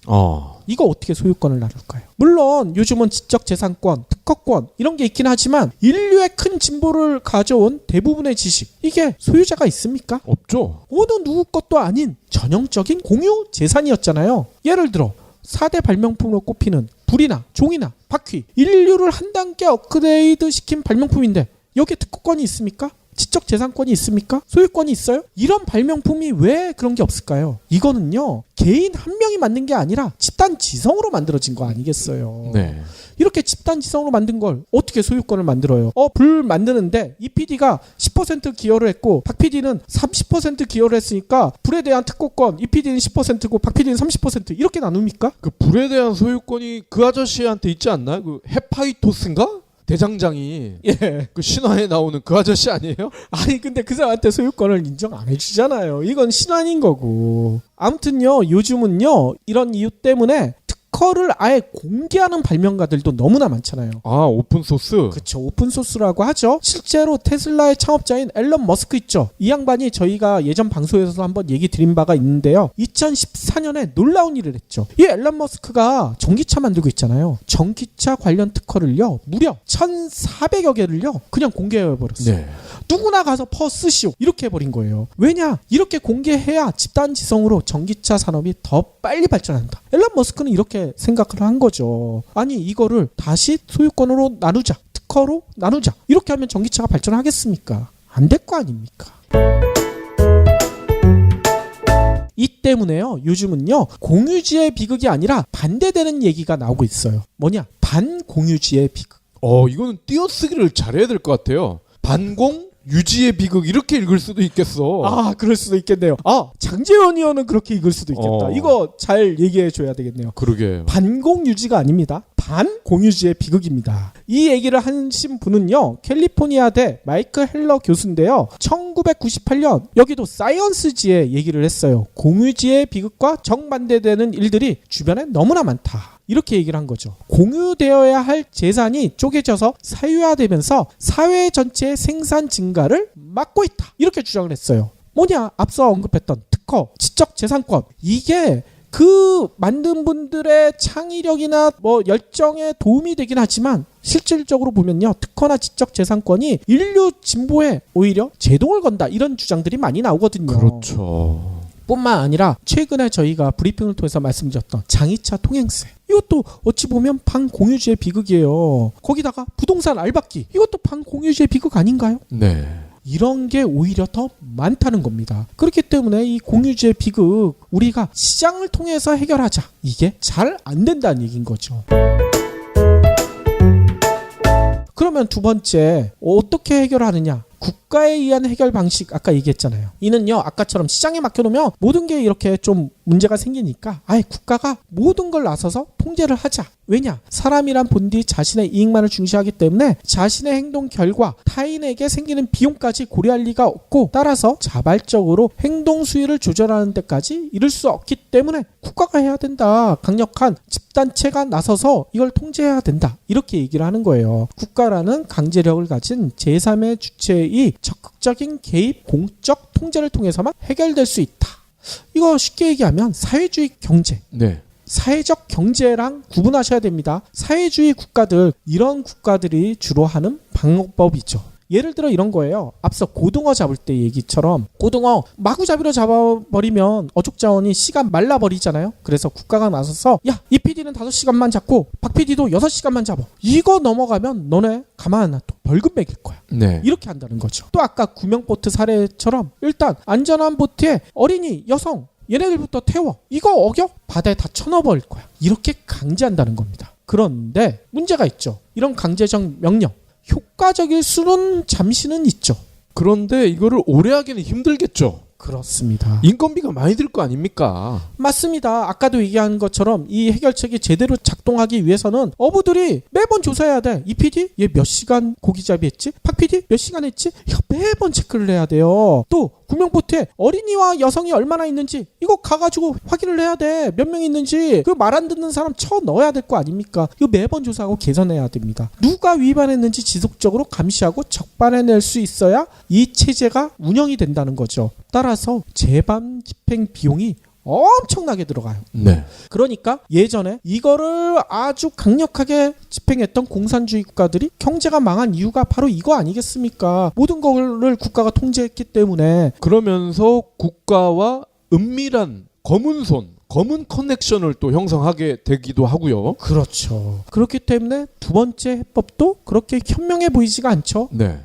이거 어떻게 소유권을 나눌까요? 물론 요즘은 지적재산권, 특허권 이런 게 있긴 하지만 인류의 큰 진보를 가져온 대부분의 지식 이게 소유자가 있습니까? 없죠. 어느 누구 것도 아닌 전형적인 공유 재산이었잖아요. 예를 들어 4대 발명품으로 꼽히는 불이나 종이나 바퀴 인류를 한 단계 업그레이드 시킨 발명품인데 여기에 특허권이 있습니까? 지적재산권이 있습니까? 소유권이 있어요? 이런 발명품이 왜 그런 게 없을까요? 이거는요 개인 한 명이 만든 게 아니라 집단 지성으로 만들어진 거 아니겠어요? 네. 이렇게 집단 지성으로 만든 걸 어떻게 소유권을 만들어요? 불 만드는데 이 PD가 10% 기여를 했고 박 PD는 30% 기여를 했으니까 불에 대한 특허권 이 PD는 10%고 박 PD는 30% 이렇게 나눕니까? 그 불에 대한 소유권이 그 아저씨한테 있지 않나? 그 헤파이토스인가? 대장장이 예. 그 신화에 나오는 그 아저씨 아니에요? 아니 근데 그 사람한테 소유권을 인정 안 해주잖아요. 이건 신환인 거고. 아무튼요 요즘은요 이런 이유 때문에 특허를 아예 공개하는 발명가들도 너무나 많잖아요. 아 오픈소스. 그렇죠. 오픈소스라고 하죠. 실제로 테슬라의 창업자인 앨런 머스크 있죠. 이 양반이 저희가 예전 방송에서 한번 얘기 드린 바가 있는데요. 2014년에 놀라운 일을 했죠. 이 앨런 머스크가 전기차 만들고 있잖아요. 전기차 관련 특허를요. 무려 1,400여 개를요. 그냥 공개해버렸어요. 네. 누구나 가서 쓰시오. 이렇게 해버린 거예요. 왜냐? 이렇게 공개해야 집단지성으로 전기차 산업이 더 빨리 발전한다. 앨런 머스크는 이렇게 생각을 한 거죠. 아니 이거를 다시 소유권으로 나누자. 특허로 나누자. 이렇게 하면 전기차가 발전하겠습니까? 안 될 거 아닙니까? 이 때문에요. 요즘은요. 공유지의 비극이 아니라 반대되는 얘기가 나오고 있어요. 뭐냐? 반공유지의 비극. 이거는 띄어쓰기를 잘해야 될 것 같아요. 반공 유지의 비극 이렇게 읽을 수도 있겠어. 아, 그럴 수도 있겠네요. 장재현 의원은 그렇게 읽을 수도 있겠다. 이거 잘 얘기해 줘야 되겠네요. 그러게. 반공유지가 아닙니다. 반공유지의 비극입니다. 이 얘기를 하신 분은요, 캘리포니아대 마이클 헬러 교수인데요. 1998년 여기도 사이언스지에 얘기를 했어요. 공유지의 비극과 정반대되는 일들이 주변에 너무나 많다. 이렇게 얘기를 한 거죠. 공유되어야 할 재산이 쪼개져서 사유화되면서 사회 전체의 생산 증가를 막고 있다. 이렇게 주장을 했어요. 뭐냐? 앞서 언급했던 특허, 지적재산권. 이게 그 만든 분들의 창의력이나 열정에 도움이 되긴 하지만 실질적으로 보면요, 특허나 지적재산권이 인류 진보에 오히려 제동을 건다, 이런 주장들이 많이 나오거든요. 그렇죠. 뿐만 아니라 최근에 저희가 브리핑을 통해서 말씀드렸던 장의차 통행세, 이것도 어찌 보면 반공유지의 비극이에요. 거기다가 부동산 알박기, 이것도 반공유지의 비극 아닌가요? 네. 이런 게 오히려 더 많다는 겁니다. 그렇기 때문에 이 공유지의 비극, 우리가 시장을 통해서 해결하자, 이게 잘 안 된다는 얘기인 거죠. 그러면 두 번째, 어떻게 해결하느냐? 국가에 의한 해결 방식, 아까 얘기했잖아요. 이는요, 아까처럼 시장에 맡겨놓으면 모든 게 이렇게 좀 문제가 생기니까 아예 국가가 모든 걸 나서서 통제를 하자. 왜냐? 사람이란 본디 자신의 이익만을 중시하기 때문에 자신의 행동 결과 타인에게 생기는 비용까지 고려할 리가 없고, 따라서 자발적으로 행동 수위를 조절하는 데까지 이를 수 없기 때문에 국가가 해야 된다. 강력한 집단체가 나서서 이걸 통제해야 된다. 이렇게 얘기를 하는 거예요. 국가라는 강제력을 가진 제3의 주체의 적극적인 개입, 공적 통제를 통해서만 해결될 수 있다. 이거 쉽게 얘기하면 사회주의 경제, 네. 사회적 경제랑 구분하셔야 됩니다. 사회주의 국가들, 이런 국가들이 주로 하는 방어법이죠. 예를 들어 이런 거예요. 앞서 고등어 잡을 때 얘기처럼, 고등어 마구잡이로 잡아버리면 어족자원이 시간 말라버리잖아요. 그래서 국가가 나서서 야, 이 PD는 5시간만 잡고 박 PD도 6시간만 잡아. 이거 넘어가면 너네 가만 안 놔둬. 벌금 매길 거야. 네. 이렇게 한다는 거죠. 또 아까 구명보트 사례처럼 일단 안전한 보트에 어린이, 여성, 얘네들부터 태워. 이거 어겨? 바다에 다 쳐넣어버릴 거야. 이렇게 강제한다는 겁니다. 그런데 문제가 있죠. 이런 강제적 명령, 효과적일 수는 잠시는 있죠. 그런데 이거를 오래 하기는 힘들겠죠. 그렇습니다. 인건비가 많이 들 거 아닙니까? 맞습니다. 아까도 얘기한 것처럼 이 해결책이 제대로 작동하기 위해서는 어부들이 매번 조사해야 돼. 이 PD? 얘 몇 시간 고기잡이 했지? 박 PD? 몇 시간 했지? 이거 매번 체크를 해야 돼요. 또 구명보트에 어린이와 여성이 얼마나 있는지 이거 가가지고 확인을 해야 돼. 몇 명 있는지. 그 말 안 듣는 사람 쳐 넣어야 될 거 아닙니까? 이거 매번 조사하고 개선해야 됩니다. 누가 위반했는지 지속적으로 감시하고 적발해낼 수 있어야 이 체제가 운영이 된다는 거죠. 따라서 재반 집행 비용이 엄청나게 들어가요. 네. 그러니까 예전에 이거를 아주 강력하게 집행했던 공산주의 국가들이 경제가 망한 이유가 바로 이거 아니겠습니까? 모든 거를 국가가 통제했기 때문에. 그러면서 국가와 은밀한 검은 손, 검은 커넥션을 또 형성하게 되기도 하고요. 그렇죠. 그렇기 때문에 두 번째 해법도 그렇게 현명해 보이지가 않죠. 네.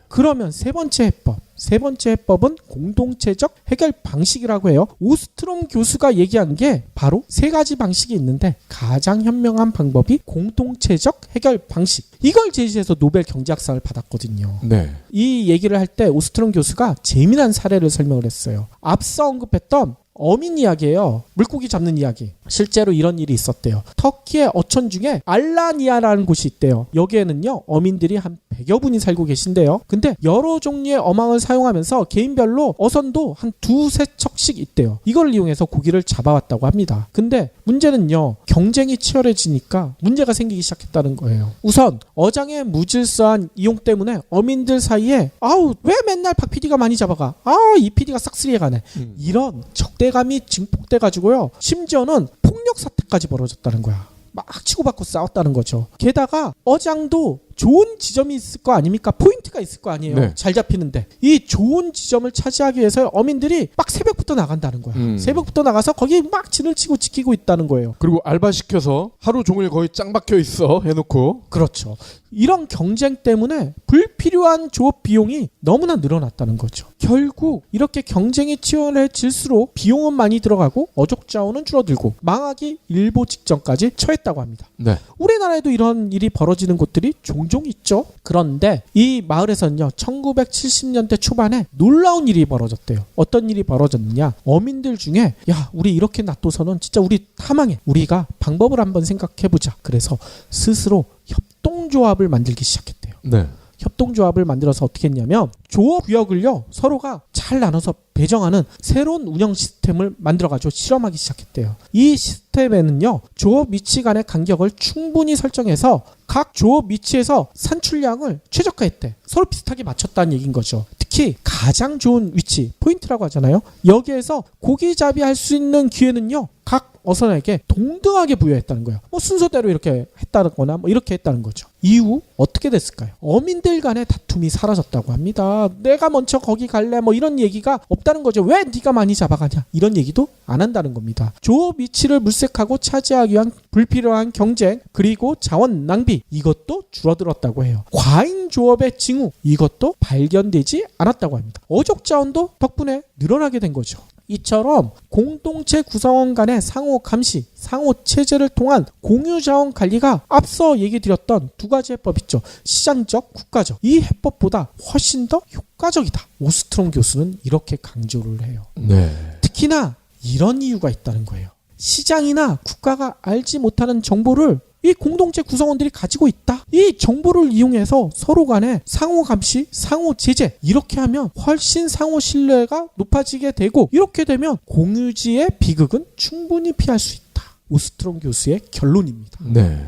그러면 세 번째 해법. 세 번째 해법은 공동체적 해결 방식이라고 해요. 오스트롬 교수가 얘기한 게 바로 세 가지 방식이 있는데 가장 현명한 방법이 공동체적 해결 방식. 이걸 제시해서 노벨 경제학상을 받았거든요. 네. 이 얘기를 할 때 오스트롬 교수가 재미난 사례를 설명을 했어요. 앞서 언급했던 어민 이야기예요. 물고기 잡는 이야기. 실제로 이런 일이 있었대요. 터키의 어촌 중에 알라니아라는 곳이 있대요. 여기에는요, 어민들이 한 100여 분이 살고 계신데요. 근데 여러 종류의 어망을 사용하면서 개인별로 어선도 한 2~3척씩 있대요. 이걸 이용해서 고기를 잡아왔다고 합니다. 근데 문제는요, 경쟁이 치열해지니까 문제가 생기기 시작했다는 거예요. 우선 어장의 무질서한 이용 때문에 어민들 사이에 아우, 왜 맨날 박 PD가 많이 잡아가? 이 PD가 싹쓸이해 가네. 이런 적대감이 증폭돼가지고요, 심지어는 폭력 사태까지 벌어졌다는 거야. 막 치고받고 싸웠다는 거죠. 게다가 어장도 좋은 지점이 있을 거 아닙니까? 포인트가 있을 거 아니에요. 네. 잘 잡히는데. 이 좋은 지점을 차지하기 위해서 어민들이 막 새벽부터 나간다는 거야. 새벽부터 나가서 거기 막 진을 치고 지키고 있다는 거예요. 그리고 알바 시켜서 하루 종일 거의 짱 박혀 있어 해놓고. 그렇죠. 이런 경쟁 때문에 불필요한 조업 비용이 너무나 늘어났다는 거죠. 결국 이렇게 경쟁이 치열해질수록 비용은 많이 들어가고 어족 자원은 줄어들고 망하기 일보 직전까지 처했다고 합니다. 네. 우리나라에도 이런 일이 벌어지는 곳들이 종종 종종 있죠. 그런데 이 마을에서는요 1970년대 초반에 놀라운 일이 벌어졌대요. 어떤 일이 벌어졌느냐, 어민들 중에 야 우리 이렇게 놔둬서는 진짜 우리 사망해, 우리가 방법을 한번 생각해보자. 그래서 스스로 협동조합을 만들기 시작했대요. 네. 협동조합을 만들어서 어떻게 했냐면 조업 구역을요 서로가 잘 나눠서 배정하는 새로운 운영 시스템을 만들어가지고 실험하기 시작했대요. 이 시스템에는요 조업 위치 간의 간격을 충분히 설정해서 각 조업 위치에서 산출량을 최적화했대. 서로 비슷하게 맞췄다는 얘기인 거죠. 특히 가장 좋은 위치, 포인트라고 하잖아요. 여기에서 고기잡이 할 수 있는 기회는요 각 어선에게 동등하게 부여했다는 거예요. 뭐 순서대로 이렇게 했다거나 뭐 이렇게 했다는 거죠. 이후 어떻게 됐을까요? 어민들 간의 다툼이 사라졌다고 합니다. 내가 먼저 거기 갈래 뭐 이런 얘기가 없다는 거죠. 왜 네가 많이 잡아가냐 이런 얘기도 안 한다는 겁니다. 조업 위치를 물색하고 차지하기 위한 불필요한 경쟁 그리고 자원 낭비 이것도 줄어들었다고 해요. 과잉 조업의 징후 이것도 발견되지 않았다고 합니다. 어족 자원도 덕분에 늘어나게 된 거죠. 이처럼 공동체 구성원 간의 상호 감시, 상호 체제를 통한 공유 자원 관리가 앞서 얘기 드렸던 두 가지 해법 있죠. 시장적, 국가적. 이 해법보다 훨씬 더 효과적이다. 오스트롬 교수는 이렇게 강조를 해요. 네. 특히나 이런 이유가 있다는 거예요. 시장이나 국가가 알지 못하는 정보를 이 공동체 구성원들이 가지고 있다. 이 정보를 이용해서 서로 간에 상호 감시, 상호 제재 이렇게 하면 훨씬 상호 신뢰가 높아지게 되고 이렇게 되면 공유지의 비극은 충분히 피할 수 있다. 오스트롬 교수의 결론입니다. 네.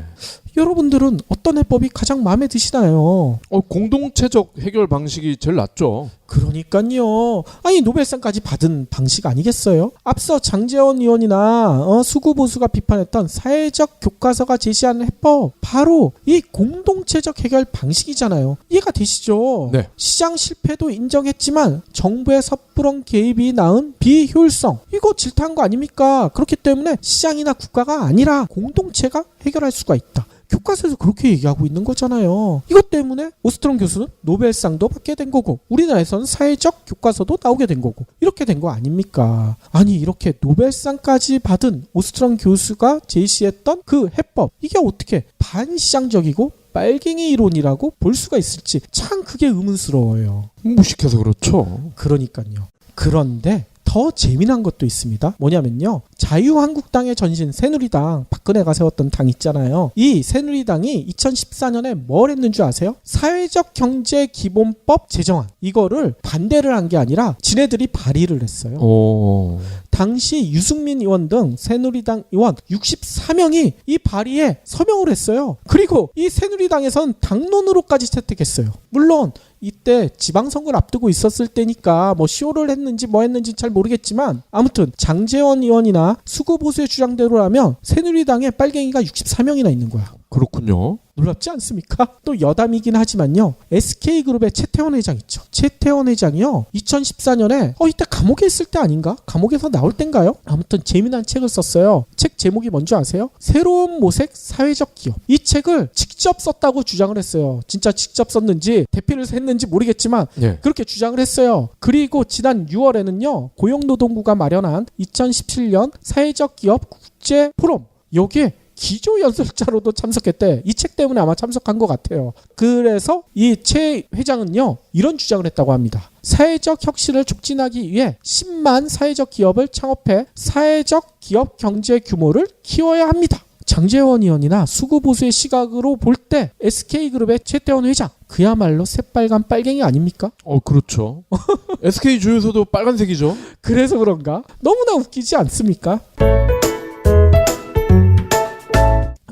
여러분들은 어떤 해법이 가장 마음에 드시나요? 공동체적 해결 방식이 제일 낫죠. 그러니까요. 아니 노벨상까지 받은 방식 아니겠어요? 앞서 장제원 의원이나 수구보수가 비판했던 사회적 교과서가 제시하는 해법 바로 이 공동체적 해결 방식이잖아요. 이해가 되시죠? 네. 시장 실패도 인정했지만 정부의 섣부른 개입이 낳은 비효율성 이거 질타한 거 아닙니까? 그렇기 때문에 시장이나 국가가 아니라 공동체가 해결할 수가 있다. 교과서에서 그렇게 얘기하고 있는 거잖아요. 이것 때문에 오스트롬 교수는 노벨상도 받게 된 거고 우리나라에서는 사회적 교과서도 나오게 된 거고 이렇게 된 거 아닙니까? 아니 이렇게 노벨상까지 받은 오스트롬 교수가 제시했던 그 해법 이게 어떻게 반시장적이고 빨갱이 이론이라고 볼 수가 있을지 참 그게 의문스러워요. 무식해서 그렇죠. 그러니까요. 그런데 더 재미난 것도 있습니다. 뭐냐면요. 자유한국당의 전신 새누리당 박근혜가 세웠던 당 있잖아요. 이 새누리당이 2014년에 뭘 했는 줄 아세요? 사회적 경제 기본법 제정안 이거를 반대를 한 게 아니라 지네들이 발의를 했어요. 당시 유승민 의원 등 새누리당 의원 64명이 이 발의에 서명을 했어요. 그리고 이 새누리당에선 당론으로까지 채택했어요. 물론 이때 지방선거를 앞두고 있었을 때니까 뭐 쇼를 했는지 뭐 했는지 잘 모르겠지만 아무튼 장제원 의원이나 수구보수의 주장대로라면 새누리당에 빨갱이가 64명이나 있는 거야. 그렇군요. 놀랍지 않습니까? 또 여담이긴 하지만요. SK그룹의 최태원 회장 있죠. 최태원 회장이요. 2014년에 이때 감옥에 있을 때 아닌가? 감옥에서 나올 땐가요? 아무튼 재미난 책을 썼어요. 책 제목이 뭔지 아세요? 새로운 모색 사회적 기업. 이 책을 직접 썼다고 주장을 했어요. 진짜 직접 썼는지 대필을 했는지 모르겠지만 네. 그렇게 주장을 했어요. 그리고 지난 6월에는요. 고용노동부가 마련한 2017년 사회적 기업 국제 포럼 여기에 기조연설자로도 참석했대. 이 책 때문에 아마 참석한 것 같아요. 그래서 이 최 회장은요 이런 주장을 했다고 합니다. 사회적 혁신을 촉진하기 위해 10만 사회적 기업을 창업해 사회적 기업 경제 규모를 키워야 합니다. 장제원 의원이나 수구보수의 시각으로 볼 때 SK그룹의 최태원 회장 그야말로 새빨간 빨갱이 아닙니까? 그렇죠. SK 주유소도 빨간색이죠. 그래서 그런가? 너무나 웃기지 않습니까?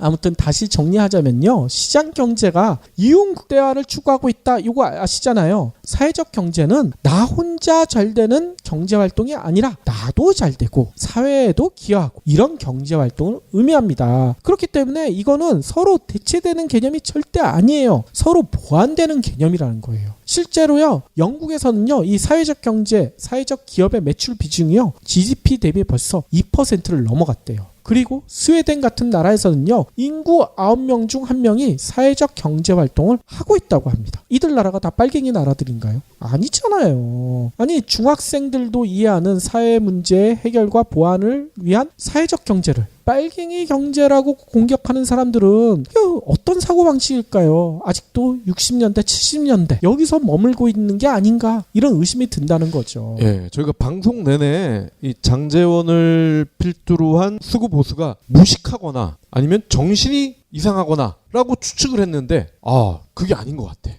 아무튼 다시 정리하자면요. 시장 경제가 이윤국대화를 추구하고 있다. 이거 아시잖아요. 사회적 경제는 나 혼자 잘 되는 경제활동이 아니라 나도 잘 되고 사회에도 기여하고 이런 경제활동을 의미합니다. 그렇기 때문에 이거는 서로 대체되는 개념이 절대 아니에요. 서로 보완되는 개념이라는 거예요. 실제로요. 영국에서는요. 이 사회적 경제, 사회적 기업의 매출 비중이요. GDP 대비 벌써 2%를 넘어갔대요. 그리고 스웨덴 같은 나라에서는요. 인구 9명 중 1명이 사회적 경제활동을 하고 있다고 합니다. 이들 나라가 다 빨갱이 나라들인가요? 아니잖아요. 아니 중학생들도 이해하는 사회 문제의 해결과 보완을 위한 사회적 경제를 빨갱이 경제라고 공격하는 사람들은 어떤 사고방식일까요? 아직도 60년대 70년대 여기서 머물고 있는 게 아닌가 이런 의심이 든다는 거죠. 예, 저희가 방송 내내 이 장제원을 필두로 한 수구 보수가 무식하거나 아니면 정신이 이상하거나 라고 추측을 했는데 그게 아닌 것 같아.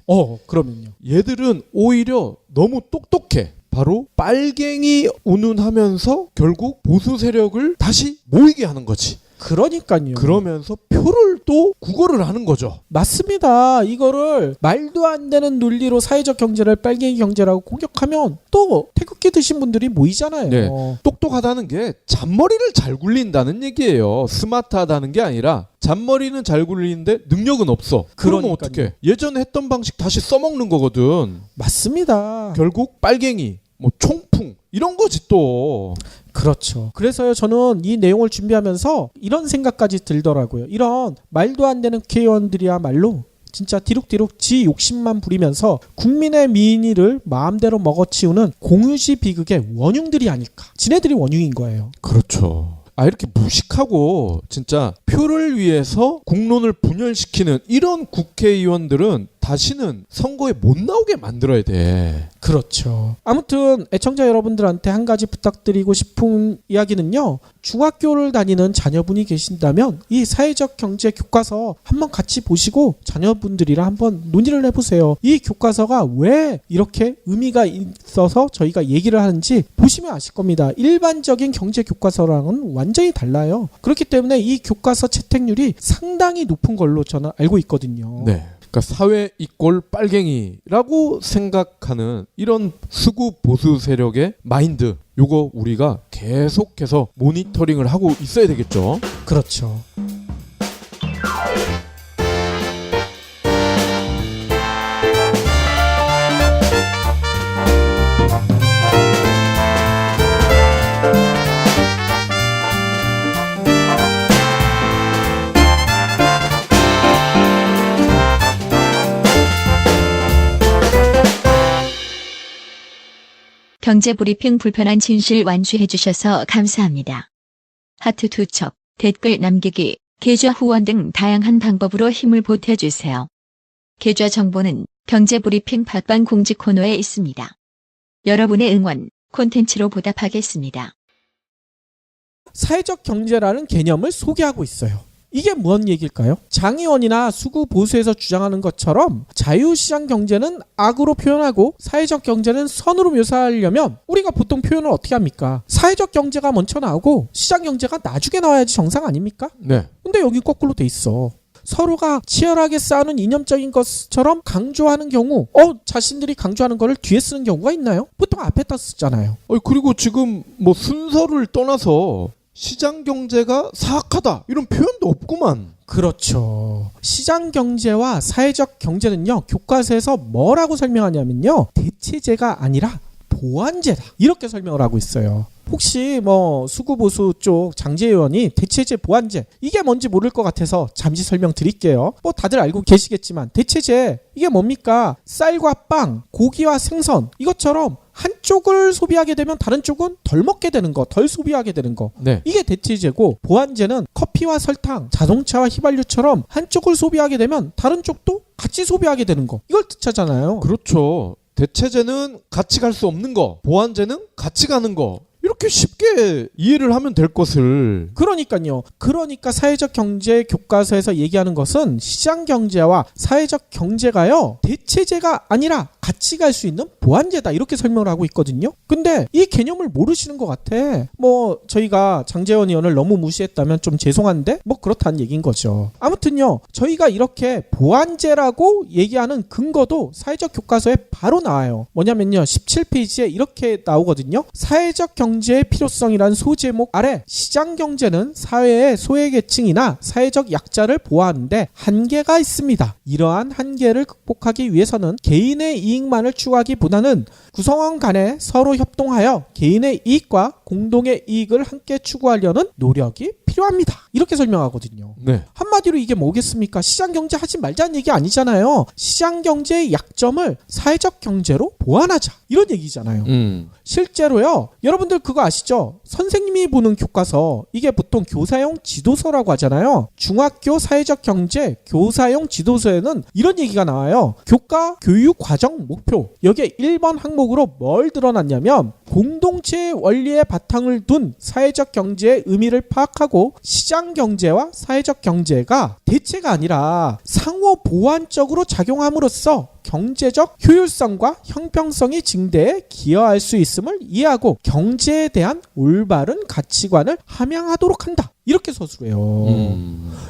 그러면요. 얘들은 오히려 너무 똑똑해. 바로 빨갱이 운운하면서 결국 보수 세력을 다시 모이게 하는 거지. 그러니까요. 그러면서 표를 또 구걸을 하는 거죠. 맞습니다. 이거를 말도 안 되는 논리로 사회적 경제를 빨갱이 경제라고 공격하면 또 태극기 드신 분들이 모이잖아요. 네. 똑똑하다는 게 잔머리를 잘 굴린다는 얘기예요. 스마트하다는 게 아니라 잔머리는 잘 굴리는데 능력은 없어. 그러면 어떡해? 예전에 했던 방식 다시 써먹는 거거든. 맞습니다. 결국 빨갱이, 총풍 이런 거지 또. 그렇죠. 그래서요 저는 이 내용을 준비하면서 이런 생각까지 들더라고요. 이런 말도 안 되는 국회의원들이야말로 진짜 뒤룩뒤룩 지 욕심만 부리면서 국민의 민의를 마음대로 먹어치우는 공유시 비극의 원흉들이 아닐까. 지네들이 원흉인 거예요. 그렇죠. 이렇게 무식하고 진짜 표를 위해서 국론을 분열시키는 이런 국회의원들은 다시는 선거에 못 나오게 만들어야 돼. 그렇죠. 아무튼 애청자 여러분들한테 한 가지 부탁드리고 싶은 이야기는요. 중학교를 다니는 자녀분이 계신다면 이 사회적 경제 교과서 한번 같이 보시고 자녀분들이랑 한번 논의를 해보세요. 이 교과서가 왜 이렇게 의미가 있어서 저희가 얘기를 하는지 보시면 아실 겁니다. 일반적인 경제 교과서랑은 완전히 달라요. 그렇기 때문에 이 교과서 채택률이 상당히 높은 걸로 저는 알고 있거든요. 네. 그러니까 사회 이꼴 빨갱이라고 생각하는 이런 수구 보수 세력의 마인드, 요거 우리가 계속해서 모니터링을 하고 있어야 되겠죠. 그렇죠. 경제브리핑 불편한 진실 완주해 주셔서 감사합니다. 하트 투척, 댓글 남기기, 계좌 후원 등 다양한 방법으로 힘을 보태주세요. 계좌 정보는 경제브리핑 팟빵 공지 코너에 있습니다. 여러분의 응원, 콘텐츠로 보답하겠습니다. 사회적 경제라는 개념을 소개하고 있어요. 이게 뭔 얘기일까요? 장 의원이나 수구 보수에서 주장하는 것처럼 자유시장 경제는 악으로 표현하고 사회적 경제는 선으로 묘사하려면 우리가 보통 표현을 어떻게 합니까? 사회적 경제가 먼저 나오고 시장 경제가 나중에 나와야지 정상 아닙니까? 네. 근데 여기 거꾸로 돼 있어. 서로가 치열하게 싸우는 이념적인 것처럼 강조하는 경우 자신들이 강조하는 거를 뒤에 쓰는 경우가 있나요? 보통 앞에다 쓰잖아요. 그리고 지금 순서를 떠나서 시장 경제가 사악하다 이런 표현도 없구만. 그렇죠. 시장 경제와 사회적 경제는요, 교과서에서 뭐라고 설명하냐면요, 대체제가 아니라 보완제다 이렇게 설명을 하고 있어요. 혹시 수구 보수 쪽 장제 의원이 대체제 보완제 이게 뭔지 모를 것 같아서 잠시 설명드릴게요. 다들 알고 계시겠지만 대체제 이게 뭡니까? 쌀과 빵, 고기와 생선 이것처럼 한쪽을 소비하게 되면 다른 쪽은 덜 먹게 되는 거, 덜 소비하게 되는 거. 네. 이게 대체제고 보완제는 커피와 설탕, 자동차와 휘발유처럼 한쪽을 소비하게 되면 다른 쪽도 같이 소비하게 되는 거. 이걸 뜻하잖아요. 그렇죠. 대체제는 같이 갈 수 없는 거, 보완제는 같이 가는 거. 이렇게 쉽게 이해를 하면 될 것을. 그러니까요. 그러니까 사회적 경제 교과서에서 얘기하는 것은 시장 경제와 사회적 경제가요, 대체제가 아니라 같이 갈 수 있는 보완제다 이렇게 설명을 하고 있거든요. 근데 이 개념을 모르시는 것 같아. 저희가 장제원 의원을 너무 무시했다면 좀 죄송한데 그렇다는 얘기인 거죠. 아무튼요, 저희가 이렇게 보완제라고 얘기하는 근거도 사회적 교과서에 바로 나와요. 뭐냐면요, 17페이지에 이렇게 나오거든요. 사회적 경제의 필요성이란 소제목 아래 시장 경제는 사회의 소외계층이나 사회적 약자를 보호하는데 한계가 있습니다. 이러한 한계를 극복하기 위해서는 개인의 이익만을 추구하기보다는 구성원 간에 서로 협동하여 개인의 이익과 공동의 이익을 함께 추구하려는 노력이 필요합니다. 이렇게 설명하거든요. 네. 한마디로 이게 뭐겠습니까? 시장경제 하지 말자는 얘기 아니잖아요. 시장경제의 약점을 사회적 경제로 보완하자. 이런 얘기잖아요. 실제로요. 여러분들 그거 아시죠? 선생님이 보는 교과서 이게 보통 교사용 지도서라고 하잖아요. 중학교 사회적 경제 교사용 지도서에는 이런 얘기가 나와요. 교과 교육 과정 목표. 여기에 1번 항목으로 뭘 드러났냐면 공동체의 원리에 바탕을 둔 사회적 경제의 의미를 파악하고 시장 경제와 사회적 경제가 대체가 아니라 상호 보완적으로 작용함으로써 경제적 효율성과 형평성이 증대에 기여할 수 있음을 이해하고 경제에 대한 올바른 가치관을 함양하도록 한다. 이렇게 서술해요.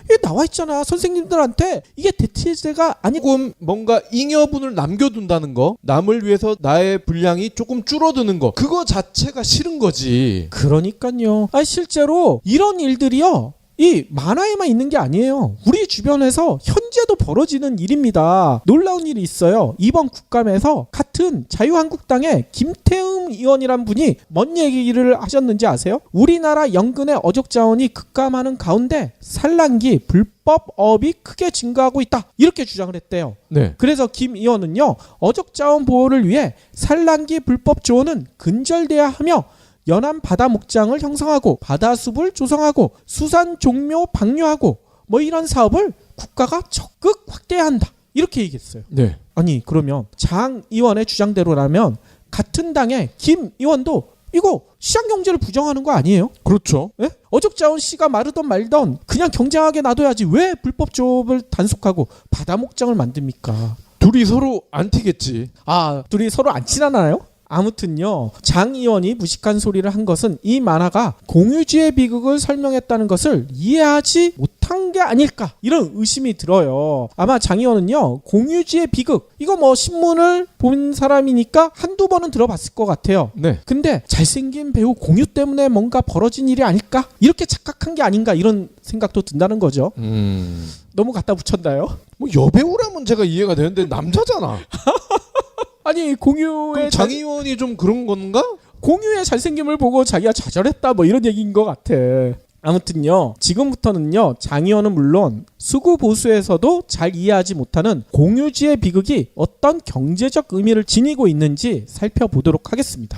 이게 나와 있잖아. 선생님들한테 이게 대체제가 아니고 조금 뭔가 잉여분을 남겨둔다는 거, 남을 위해서 나의 분량이 조금 줄어드는 거, 그거 자체가 싫은 거지. 그러니까요. 실제로 이런 일들이요. 이 만화에만 있는 게 아니에요. 우리 주변에서 현재도 벌어지는 일입니다. 놀라운 일이 있어요. 이번 국감에서 같은 자유한국당의 김태흠 의원이란 분이 뭔 얘기를 하셨는지 아세요? 우리나라 연근의 어족자원이 급감하는 가운데 산란기 불법업이 크게 증가하고 있다. 이렇게 주장을 했대요. 네. 그래서 김 의원은요. 어족자원 보호를 위해 산란기 불법 조언은 근절돼야 하며 연안 바다 목장을 형성하고 바다숲을 조성하고 수산 종묘 방류하고 뭐 이런 사업을 국가가 적극 확대해야 한다. 이렇게 얘기했어요. 네. 아니 그러면 장 의원의 주장대로라면 같은 당의 김 의원도 이거 시장경제를 부정하는 거 아니에요? 그렇죠. 예? 어족자원 씨가 마르던 말던 그냥 경쟁하게 놔둬야지 왜 불법 조업을 단속하고 바다 목장을 만듭니까? 둘이 서로 안 튀겠지. 둘이 서로 안 친하나요? 아무튼요. 장 의원이 무식한 소리를 한 것은 이 만화가 공유주의 비극을 설명했다는 것을 이해하지 못한 게 아닐까 이런 의심이 들어요. 아마 장 의원은요. 공유주의 비극 이거 뭐 신문을 본 사람이니까 한두 번은 들어봤을 것 같아요. 네. 근데 잘생긴 배우 공유 때문에 뭔가 벌어진 일이 아닐까? 이렇게 착각한 게 아닌가 이런 생각도 든다는 거죠. 너무 갖다 붙였나요? 뭐 여배우라면 제가 이해가 되는데 남자잖아. 아니 공유의 장 의원이 좀 그런 건가? 공유의 잘생김을 보고 자기가 좌절했다 뭐 이런 얘기인 것 같아. 아무튼요. 지금부터는요. 장 의원은 물론 수구 보수에서도 잘 이해하지 못하는 공유지의 비극이 어떤 경제적 의미를 지니고 있는지 살펴보도록 하겠습니다.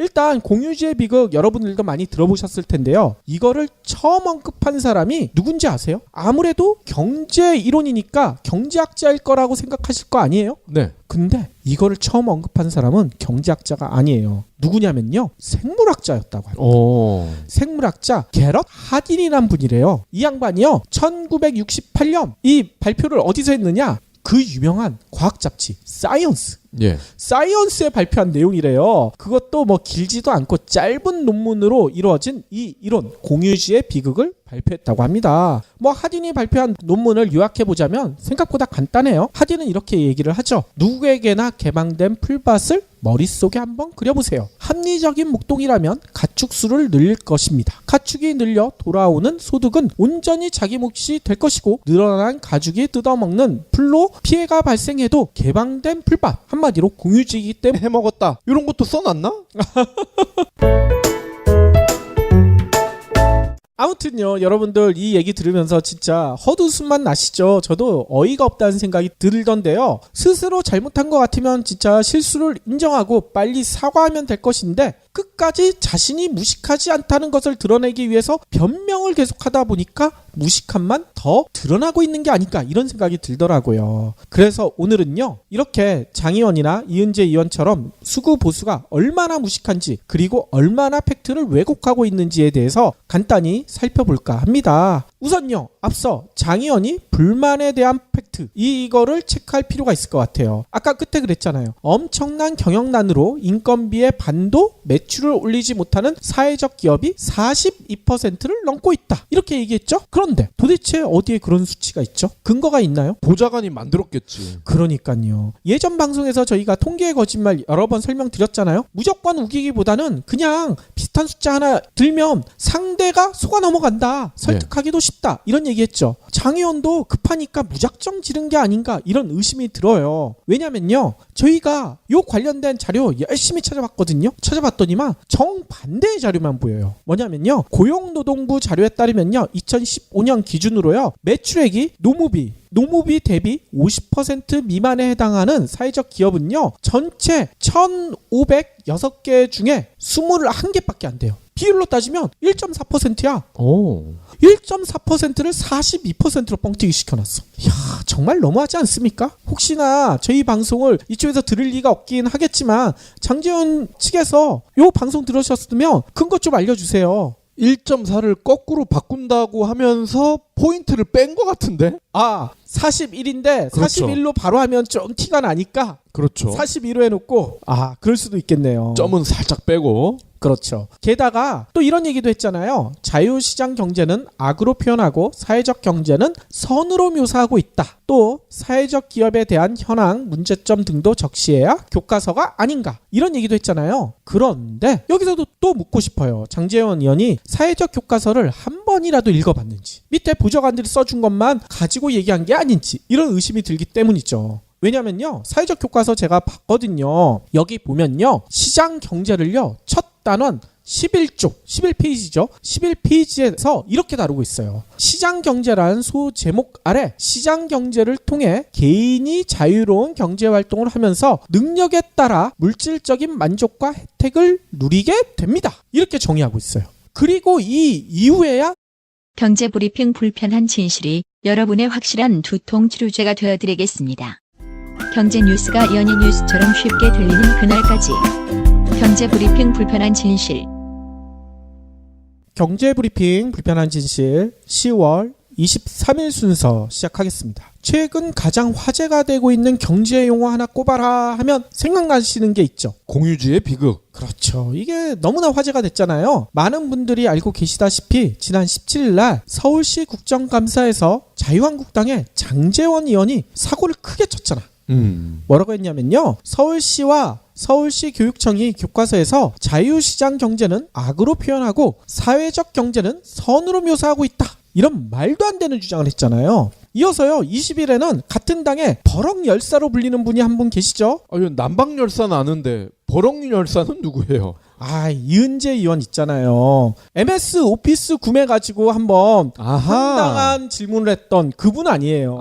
일단 공유지의 비극 여러분들도 많이 들어보셨을 텐데요. 이거를 처음 언급한 사람이 누군지 아세요? 아무래도 경제 이론이니까 경제학자일 거라고 생각하실 거 아니에요? 네. 근데 이거를 처음 언급한 사람은 경제학자가 아니에요. 누구냐면요. 생물학자였다고 합니다. 생물학자 게럿 하딘이란 분이래요. 이 양반이요. 1968년 이 발표를 어디서 했느냐? 그 유명한 과학 잡지 사이언스. 예. 사이언스에 발표한 내용이래요. 그것도 뭐 길지도 않고 짧은 논문으로 이루어진 이 이론 공유지의 비극을 발표했다고 합니다. 뭐 하딘이 발표한 논문을 요약해보자면 생각보다 간단해요. 하딘은 이렇게 얘기를 하죠. 누구에게나 개방된 풀밭을 머릿속에 한번 그려보세요. 합리적인 목동이라면 가축수를 늘릴 것입니다. 가축이 늘려 돌아오는 소득은 온전히 자기 몫이 될 것이고 늘어난 가축이 뜯어먹는 풀로 피해가 발생해도 개방된 풀밭 한마디로 공유지이기 때문에 해먹었다. 이런 것도 써놨나? 아무튼요 여러분들 이 얘기 들으면서 진짜 헛웃음만 나시죠. 저도 어이가 없다는 생각이 들던데요. 스스로 잘못한 것 같으면 진짜 실수를 인정하고 빨리 사과하면 될 것인데 끝까지 자신이 무식하지 않다는 것을 드러내기 위해서 변명을 계속하다 보니까 무식함만 더 드러나고 있는 게 아닐까 이런 생각이 들더라고요. 그래서 오늘은요 이렇게 장 의원이나 이은재 의원처럼 수구 보수가 얼마나 무식한지 그리고 얼마나 팩트를 왜곡하고 있는지에 대해서 간단히 살펴볼까 합니다. 우선요 앞서 장 의원이 불만에 대한 팩트 이거를 체크할 필요가 있을 것 같아요. 아까 끝에 그랬잖아요. 엄청난 경영난으로 인건비의 반도 매출을 올리지 못하는 사회적 기업이 42%를 넘고 있다. 이렇게 얘기했죠. 그런데 도대체 어디에 그런 수치가 있죠? 근거가 있나요? 보좌관이 만들었겠지. 그러니까요. 예전 방송에서 저희가 통계의 거짓말 여러 번 설명드렸잖아요. 무조건 우기기보다는 그냥 비슷한 숫자 하나 들면 상대가 속아 넘어간다. 설득하기도 쉽다. 이런 얘기했죠. 장의원도 급하니까 무작정 지른 게 아닌가 이런 의심이 들어요. 왜냐면요, 저희가 요 관련된 자료 열심히 찾아봤거든요. 찾아봤더니만 정반대의 자료만 보여요. 뭐냐면요, 고용노동부 자료에 따르면요, 2015년 기준으로요, 매출액이 노무비 대비 50% 미만에 해당하는 사회적 기업은요, 전체 1,506개 중에 21개밖에 안 돼요. 비율로 따지면 1.4%야. 오. 1.4%를 42%로 뻥튀기 시켜놨어. 이야, 정말 너무하지 않습니까? 혹시나 저희 방송을 이쪽에서 들을 리가 없긴 하겠지만 장재현 측에서 요 방송 들으셨으면 근거 좀 알려주세요. 1.4를 거꾸로 바꾼다고 하면서 포인트를 뺀 것 같은데? 41인데 그렇죠. 41로 바로 하면 좀 티가 나니까 그렇죠. 42로 해놓고 그럴 수도 있겠네요. 점은 살짝 빼고. 그렇죠. 게다가 또 이런 얘기도 했잖아요. 자유시장 경제는 악으로 표현하고 사회적 경제는 선으로 묘사하고 있다. 또 사회적 기업에 대한 현황, 문제점 등도 적시해야 교과서가 아닌가. 이런 얘기도 했잖아요. 그런데 여기서도 또 묻고 싶어요. 장재원 의원이 사회적 교과서를 한 번이라도 읽어봤는지, 밑에 보좌관들이 써준 것만 가지고 얘기한 게 아닌지, 이런 의심이 들기 때문이죠. 왜냐면요, 사회적 교과서 제가 봤거든요. 여기 보면요, 시장 경제를요, 첫 단원 11페이지죠. 11페이지에서 이렇게 다루고 있어요. 시장 경제란 소 제목 아래 시장 경제를 통해 개인이 자유로운 경제 활동을 하면서 능력에 따라 물질적인 만족과 혜택을 누리게 됩니다. 이렇게 정의하고 있어요. 그리고 이 이후에야 경제브리핑 불편한 진실이 여러분의 확실한 두통 치료제가 되어드리겠습니다. 경제 뉴스가 연예 뉴스처럼 쉽게 들리는 그날까지. 경제브리핑 불편한 진실. 경제브리핑 불편한 진실 10월 23일 순서 시작하겠습니다. 최근 가장 화제가 되고 있는 경제 용어 하나 꼽아라 하면 생각나시는 게 있죠. 공유주의 비극. 그렇죠. 이게 너무나 화제가 됐잖아요. 많은 분들이 알고 계시다시피 지난 17일 날 서울시 국정감사에서 자유한국당의 장재원 의원이 사고를 크게 쳤잖아. 뭐라고 했냐면요, 서울시와 서울시 교육청이 교과서에서 자유시장 경제는 악으로 표현하고 사회적 경제는 선으로 묘사하고 있다, 이런 말도 안 되는 주장을 했잖아요. 이어서요, 20일에는 같은 당의 버럭열사로 불리는 분이 한 분 계시죠? 이건 남방열사는 아는데 버럭열사는 누구예요? 이은재 의원 있잖아요. MS 오피스 구매 가지고 한번 황당한 질문을 했던 그분 아니에요.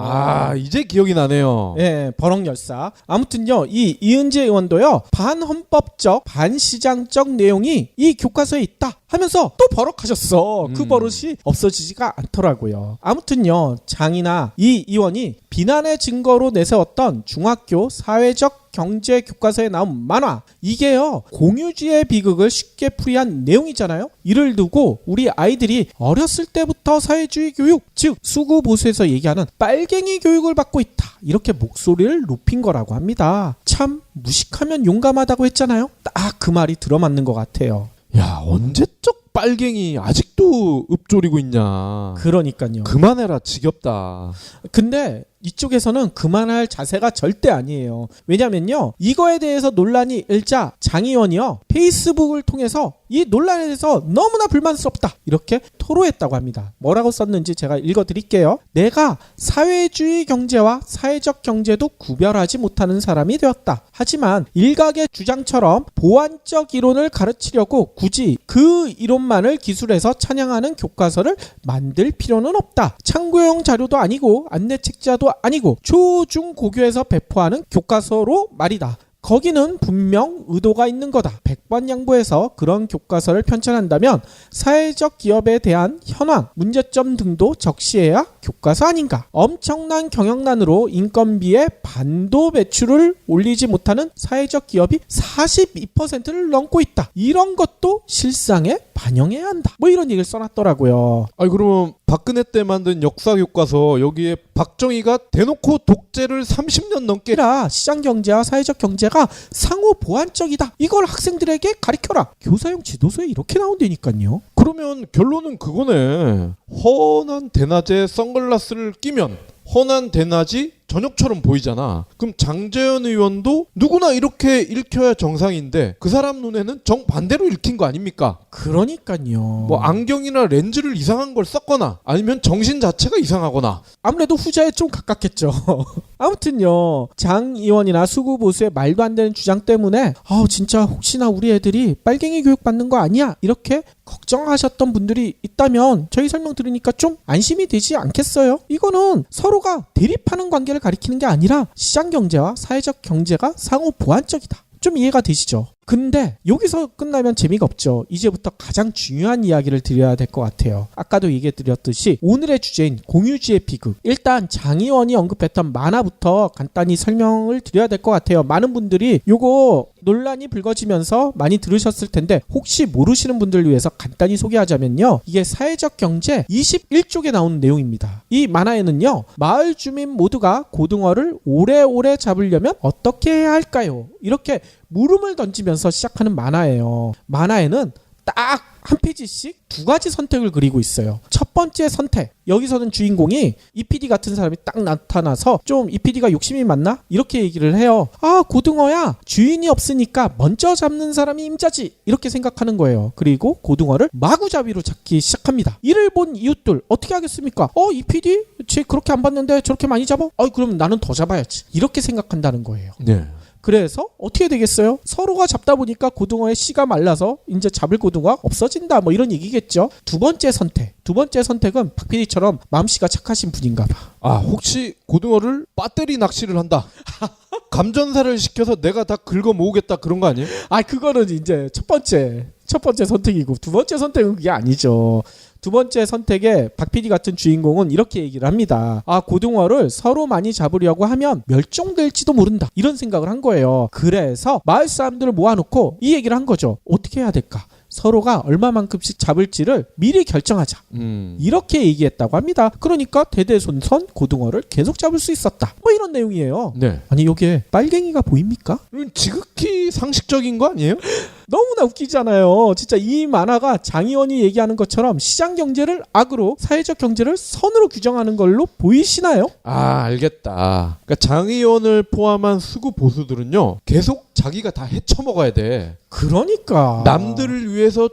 이제 기억이 나네요. 예, 버럭열사. 아무튼요, 이 이은재 의원도요, 반헌법적, 반시장적 내용이 이 교과서에 있다 하면서 또 버럭하셨어. 그 버릇이 없어지지가 않더라고요. 아무튼요, 장이나 이 의원이 비난의 증거로 내세웠던 중학교 사회적 경제 교과서에 나온 만화, 이게요, 공유주의 비극을 쉽게 풀이한 내용이잖아요. 이를 두고 우리 아이들이 어렸을 때부터 사회주의 교육, 즉 수구 보수에서 얘기하는 빨갱이 교육을 받고 있다, 이렇게 목소리를 높인 거라고 합니다. 참 무식하면 용감하다고 했잖아요. 딱 그 말이 들어맞는 것 같아요. 야, 언제적 빨갱이 아직도 읊조리고 있냐. 그러니까요. 그만해라, 지겹다. 근데 이쪽에서는 그만할 자세가 절대 아니에요. 왜냐면요, 이거에 대해서 논란이 일자 장 의원이요, 페이스북을 통해서 이 논란에 대해서 너무나 불만스럽다, 이렇게 토로했다고 합니다. 뭐라고 썼는지 제가 읽어드릴게요. 내가 사회주의 경제와 사회적 경제도 구별하지 못하는 사람이 되었다. 하지만 일각의 주장처럼 보완적 이론을 가르치려고 굳이 그 이론만을 기술해서 찬양하는 교과서를 만들 필요는 없다. 참고용 자료도 아니고 안내책자도 아니고 초중고교에서 배포하는 교과서로 말이다. 거기는 분명 의도가 있는 거다. 100번 양보해서 그런 교과서를 편찬한다면 사회적 기업에 대한 현황, 문제점 등도 적시해야 교과서 아닌가. 엄청난 경영난으로 인건비의 반도 매출을 올리지 못하는 사회적 기업이 42%를 넘고 있다. 이런 것도 실상에 반영해야 한다. 뭐 이런 얘기를 써놨더라고요. 그러면 박근혜 때 만든 역사 교과서 여기에 박정희가 대놓고 독재를 30년 넘게 시장 경제와 사회적 경제가 상호 보완적이다, 이걸 학생들에게 가르쳐라. 교사용 지도서에 이렇게 나온다니까요. 그러면 결론은 그거네. 헌한 대낮에 선글라스를 끼면 헌한 대낮이 저녁처럼 보이잖아. 그럼 장재현 의원도 누구나 이렇게 읽혀야 정상인데 그 사람 눈에는 정반대로 읽힌 거 아닙니까? 그러니까요. 뭐 안경이나 렌즈를 이상한 걸 썼거나 아니면 정신 자체가 이상하거나. 아무래도 후자에 좀 가깝겠죠. 아무튼요, 장 의원이나 수구 보수의 말도 안 되는 주장 때문에 진짜 혹시나 우리 애들이 빨갱이 교육 받는 거 아니야? 이렇게 걱정하셨던 분들이 있다면 저희 설명 들으니까 좀 안심이 되지 않겠어요? 이거는 서로가 대립하는 관계를 가리키는 게 아니라 시장 경제와 사회적 경제가 상호 보완적이다. 좀 이해가 되시죠? 근데 여기서 끝나면 재미가 없죠. 이제부터 가장 중요한 이야기를 드려야 될 것 같아요. 아까도 얘기해 드렸듯이 오늘의 주제인 공유주의 비극. 일단 장 의원이 언급했던 만화부터 간단히 설명을 드려야 될 것 같아요. 많은 분들이 요거 논란이 불거지면서 많이 들으셨을 텐데 혹시 모르시는 분들을 위해서 간단히 소개하자면요. 이게 사회적 경제 21쪽에 나오는 내용입니다. 이 만화에는요. 마을 주민 모두가 고등어를 오래오래 잡으려면 어떻게 해야 할까요? 이렇게 물음을 던지면서 시작하는 만화예요. 만화에는 딱 한 페이지씩 두 가지 선택을 그리고 있어요. 첫 번째 선택. 여기서는 주인공이 이PD 같은 사람이 딱 나타나서 좀 이PD가 욕심이 많나? 이렇게 얘기를 해요. 고등어야. 주인이 없으니까 먼저 잡는 사람이 임자지. 이렇게 생각하는 거예요. 그리고 고등어를 마구잡이로 잡기 시작합니다. 이를 본 이웃들 어떻게 하겠습니까? 이PD? 쟤 그렇게 안 봤는데 저렇게 많이 잡아? 그럼 나는 더 잡아야지. 이렇게 생각한다는 거예요. 네. 그래서 어떻게 되겠어요? 서로가 잡다 보니까 고등어의 씨가 말라서 이제 잡을 고등어가 없어진다. 뭐 이런 얘기겠죠. 두 번째 선택은 박 PD처럼 마음씨가 착하신 분인가 봐. 혹시 고등어를 배터리 낚시를 한다. 감전사를 시켜서 내가 다 긁어 모으겠다 그런 거 아니에요? 그거는 이제 첫 번째 선택이고 두 번째 선택은 그게 아니죠. 두 번째 선택에 박 PD 같은 주인공은 이렇게 얘기를 합니다. 고등어를 서로 많이 잡으려고 하면 멸종될지도 모른다. 이런 생각을 한 거예요. 그래서 마을 사람들을 모아놓고 이 얘기를 한 거죠. 어떻게 해야 될까? 서로가 얼마만큼씩 잡을지를 미리 결정하자. 이렇게 얘기했다고 합니다. 그러니까 대대손손 고등어를 계속 잡을 수 있었다. 뭐 이런 내용이에요. 네. 아니 이게 빨갱이가 보입니까? 지극히 상식적인 거 아니에요? 너무나 웃기잖아요. 진짜 이 만화가 장 의원이 얘기하는 것처럼 시장 경제를 악으로 사회적 경제를 선으로 규정하는 걸로 보이시나요? 알겠다. 그러니까 장 의원을 포함한 수구 보수들은요. 계속 자기가 다 헤쳐먹어야 돼. 그러니까 남들을 위해서